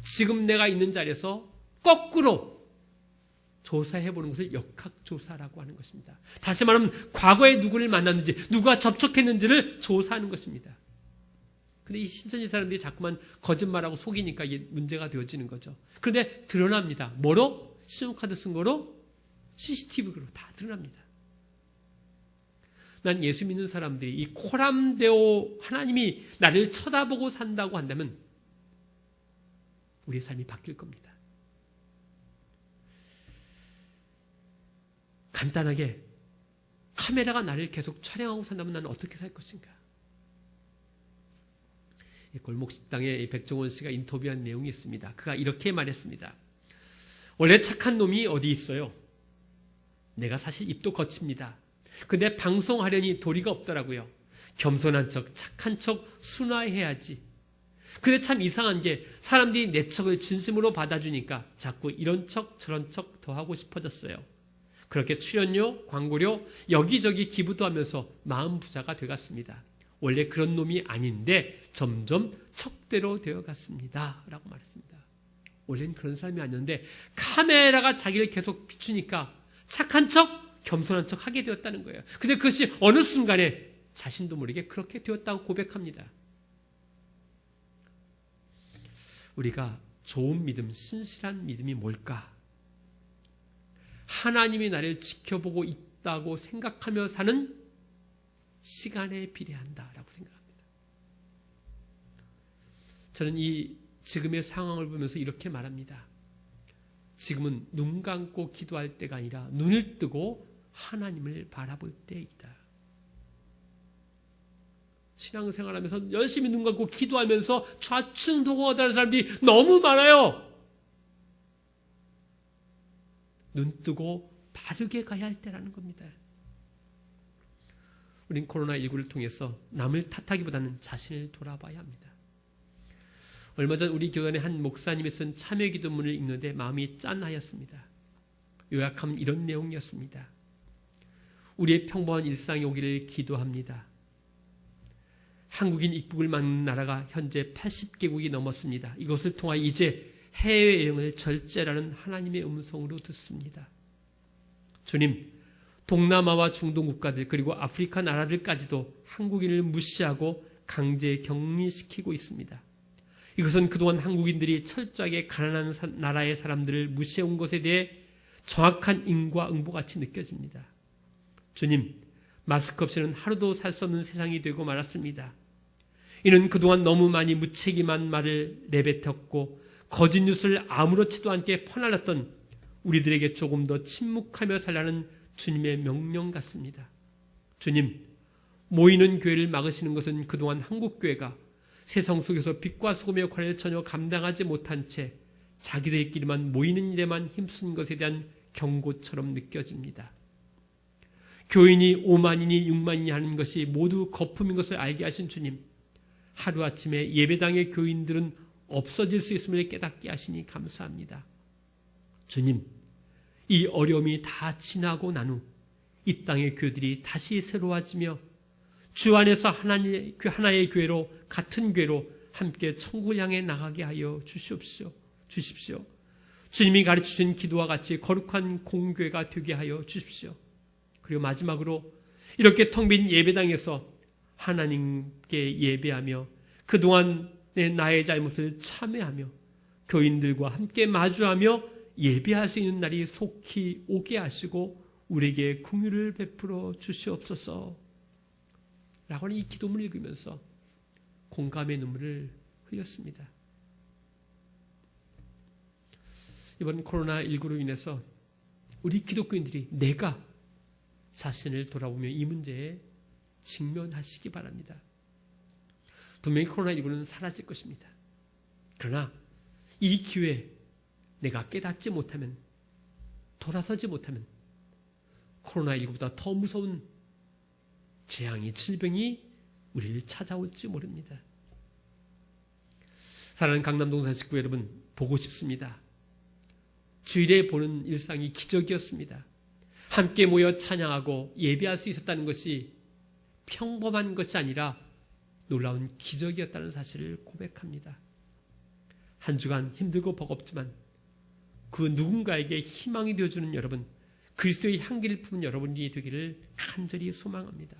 지금 내가 있는 자리에서 거꾸로 조사해보는 것을 역학조사라고 하는 것입니다. 다시 말하면 과거에 누구를 만났는지, 누가 접촉했는지를 조사하는 것입니다. 근데 이 신천지 사람들이 자꾸만 거짓말하고 속이니까 이게 문제가 되어지는 거죠. 그런데 드러납니다. 뭐로? 신용카드 쓴 거로? CCTV로 다 드러납니다. 난 예수 믿는 사람들이 이 코람데오 하나님이 나를 쳐다보고 산다고 한다면 우리의 삶이 바뀔 겁니다. 간단하게 카메라가 나를 계속 촬영하고 산다면 나는 어떻게 살 것인가? 골목식당에 백종원 씨가 인터뷰한 내용이 있습니다. 그가 이렇게 말했습니다. 원래 착한 놈이 어디 있어요? 내가 사실 입도 거칩니다. 근데 방송하려니 도리가 없더라고요. 겸손한 척, 착한 척 순화해야지. 근데 참 이상한 게 사람들이 내 척을 진심으로 받아주니까 자꾸 이런 척 저런 척 더 하고 싶어졌어요. 그렇게 출연료, 광고료 여기저기 기부도 하면서 마음 부자가 되었습니다. 원래 그런 놈이 아닌데 점점 척대로 되어갔습니다. 라고 말했습니다. 원래는 그런 사람이 아니었는데 카메라가 자기를 계속 비추니까 착한 척, 겸손한 척 하게 되었다는 거예요. 근데 그것이 어느 순간에 자신도 모르게 그렇게 되었다고 고백합니다. 우리가 좋은 믿음, 신실한 믿음이 뭘까? 하나님이 나를 지켜보고 있다고 생각하며 사는 시간에 비례한다라고 생각합니다. 저는 이 지금의 상황을 보면서 이렇게 말합니다. 지금은 눈 감고 기도할 때가 아니라 눈을 뜨고 하나님을 바라볼 때이다. 신앙생활하면서 열심히 눈 감고 기도하면서 좌충동호하다는 사람들이 너무 많아요. 눈 뜨고 바르게 가야 할 때라는 겁니다. 우린 코로나19를 통해서 남을 탓하기보다는 자신을 돌아봐야 합니다. 얼마 전 우리 교단의 한 목사님이 쓴 참회 기도문을 읽는데 마음이 짠하였습니다. 요약하면 이런 내용이었습니다. 우리의 평범한 일상이 오기를 기도합니다. 한국인 입국을 막는 나라가 현재 80개국이 넘었습니다. 이것을 통하여 이제 해외여행을 절제라는 하나님의 음성으로 듣습니다. 주님, 동남아와 중동 국가들 그리고 아프리카 나라들까지도 한국인을 무시하고 강제 격리시키고 있습니다. 이것은 그동안 한국인들이 철저하게 가난한 나라의 사람들을 무시해온 것에 대해 정확한 인과응보같이 느껴집니다. 주님, 마스크 없이는 하루도 살 수 없는 세상이 되고 말았습니다. 이는 그동안 너무 많이 무책임한 말을 내뱉었고 거짓 뉴스를 아무렇지도 않게 퍼날랐던 우리들에게 조금 더 침묵하며 살라는 주님의 명령 같습니다. 주님, 모이는 교회를 막으시는 것은 그동안 한국교회가 세상 속에서 빛과 소금의 역할을 전혀 감당하지 못한 채 자기들끼리만 모이는 일에만 힘쓴 것에 대한 경고처럼 느껴집니다. 교인이 5만이니 6만이니 하는 것이 모두 거품인 것을 알게 하신 주님, 하루아침에 예배당의 교인들은 없어질 수 있음을 깨닫게 하시니 감사합니다. 주님, 이 어려움이 다 지나고 난 후 이 땅의 교회들이 다시 새로워지며 주 안에서 하나의 교회로, 같은 교회로 함께 천국을 향해 나가게 하여 주십시오. 주님이 가르치신 기도와 같이 거룩한 공교회가 되게 하여 주십시오. 그리고 마지막으로 이렇게 텅 빈 예배당에서 하나님께 예배하며 그동안의 나의 잘못을 참회하며 교인들과 함께 마주하며 예배할 수 있는 날이 속히 오게 하시고 우리에게 긍휼을 베풀어 주시옵소서 라고 하는 이 기도문을 읽으면서 공감의 눈물을 흘렸습니다. 이번 코로나19로 인해서 우리 기독교인들이 내가 자신을 돌아보며 이 문제에 직면하시기 바랍니다. 분명히 코로나19는 사라질 것입니다. 그러나 이 기회에 내가 깨닫지 못하면, 돌아서지 못하면 코로나19보다 더 무서운 재앙이, 질병이 우리를 찾아올지 모릅니다. 사랑하는 강남동산 식구 여러분, 보고 싶습니다. 주일에 보는 일상이 기적이었습니다. 함께 모여 찬양하고 예배할 수 있었다는 것이 평범한 것이 아니라 놀라운 기적이었다는 사실을 고백합니다. 한 주간 힘들고 버겁지만 그 누군가에게 희망이 되어주는 여러분, 그리스도의 향기를 품은 여러분이 되기를 간절히 소망합니다.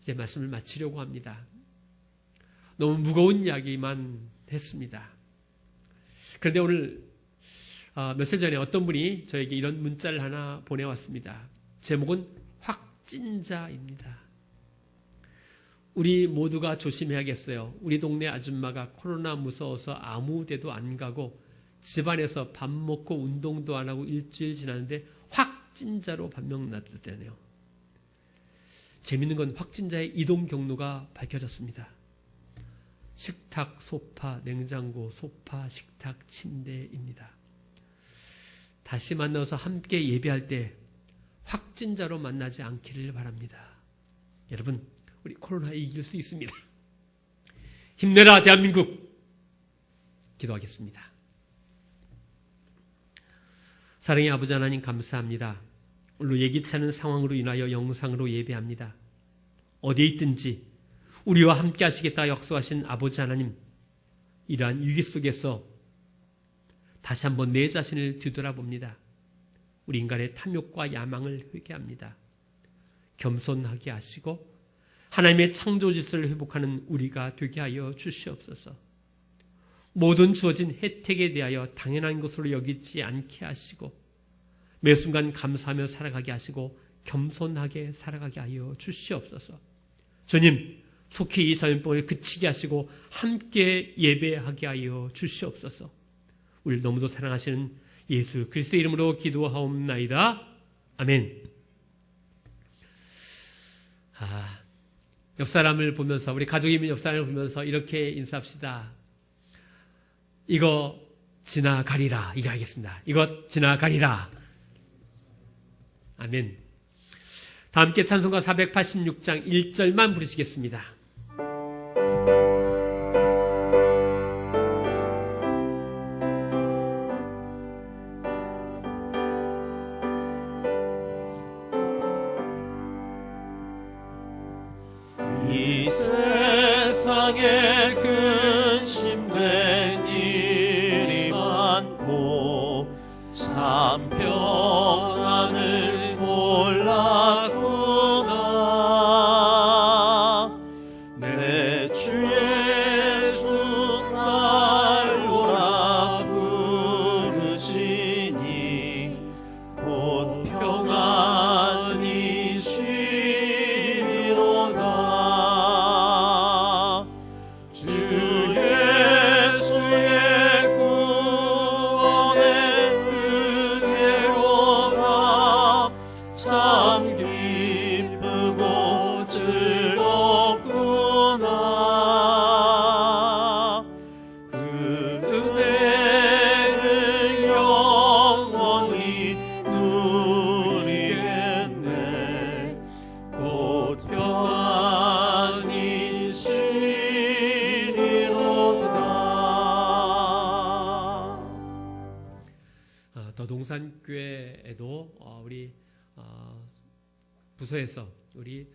이제 말씀을 마치려고 합니다. 너무 무거운 이야기만 했습니다. 그런데 오늘 며칠 전에 어떤 분이 저에게 이런 문자를 하나 보내왔습니다. 제목은 확진자입니다. 우리 모두가 조심해야겠어요. 우리 동네 아줌마가 코로나 무서워서 아무 데도 안 가고 집안에서 밥 먹고 운동도 안 하고 일주일 지났는데 확진자로 판명났다네요. 재밌는 건 확진자의 이동 경로가 밝혀졌습니다. 식탁, 소파, 냉장고, 소파, 식탁, 침대입니다. 다시 만나서 함께 예배할 때 확진자로 만나지 않기를 바랍니다. 여러분, 우리 코로나 이길 수 있습니다. 힘내라 대한민국. 기도하겠습니다. 사랑의 아버지 하나님 감사합니다. 오늘 예기치 않은 상황으로 인하여 영상으로 예배합니다. 어디에 있든지 우리와 함께 하시겠다 약속하신 아버지 하나님, 이러한 위기 속에서 다시 한번 내 자신을 뒤돌아봅니다. 우리 인간의 탐욕과 야망을 회개합니다. 겸손하게 하시고 하나님의 창조 질서를 회복하는 우리가 되게 하여 주시옵소서. 모든 주어진 혜택에 대하여 당연한 것으로 여기지 않게 하시고 매 순간 감사하며 살아가게 하시고 겸손하게 살아가게 하여 주시옵소서. 주님, 속히 이 전염병을 그치게 하시고 함께 예배하게 하여 주시옵소서. 우리를 너무도 사랑하시는 예수 그리스도의 이름으로 기도하옵나이다. 아멘. 옆 사람을 보면서, 우리 가족이면 옆 사람을 보면서 이렇게 인사합시다. 이거 지나가리라. 이거 하겠습니다. 이거 지나가리라. 아멘. 다 함께 찬송가 486장 1절만 부르시겠습니다. 이 세상에 근심된 일이 많고 참 평안을 몰랐구나. 내 주 예수 날로라 부르시니 곧 평안이 쉬리로다. 주 예수의 구원에 은혜로다. 참 기쁘고 즐겁구나. 그 은혜를 영원히 누리겠네. 곧 평안히 쉬리로다. 더동산교회에도 우리 부서에서 우리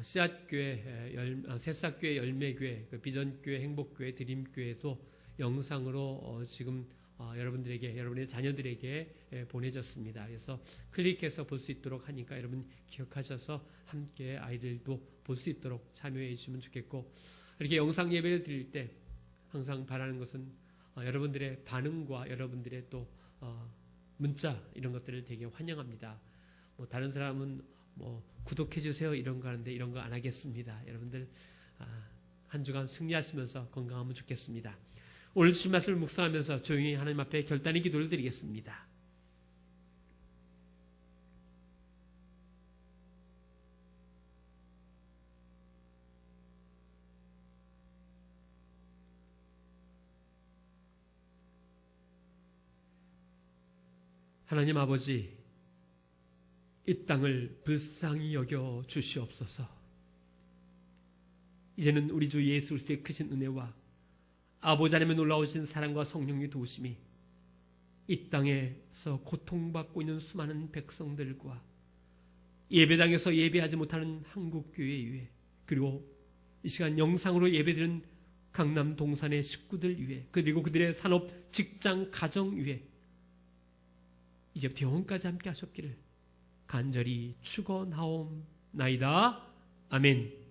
씨앗교회, 새싹교회, 열매교회, 비전교회, 행복교회, 드림교회도 영상으로 지금 여러분의 자녀들에게 보내졌습니다. 그래서 클릭해서 볼 수 있도록 하니까 여러분 기억하셔서 함께 아이들도 볼 수 있도록 참여해 주시면 좋겠고, 이렇게 영상 예배를 드릴 때 항상 바라는 것은 여러분들의 반응과 여러분들의 또 문자 이런 것들을 되게 환영합니다. 다른 사람은 구독해 주세요 이런 거 하는데 이런 거 안 하겠습니다. 여러분들 한 주간 승리하시면서 건강하면 좋겠습니다. 오늘 주신 말씀을 묵상하면서 조용히 하나님 앞에 결단의 기도를 드리겠습니다. 하나님 아버지, 이 땅을 불쌍히 여겨 주시옵소서. 이제는 우리 주 예수 그리스도의 크신 은혜와 아버지 하나님의 놀라우신 사랑과 성령의 도우심이 이 땅에서 고통받고 있는 수많은 백성들과 예배당에서 예배하지 못하는 한국교회 위에, 그리고 이 시간 영상으로 예배드리는 강남 동산의 식구들 위에, 그리고 그들의 산업, 직장, 가정 위에 이제부터 영원까지 함께 하셨기를 간절히 축원하옵나이다. 아멘.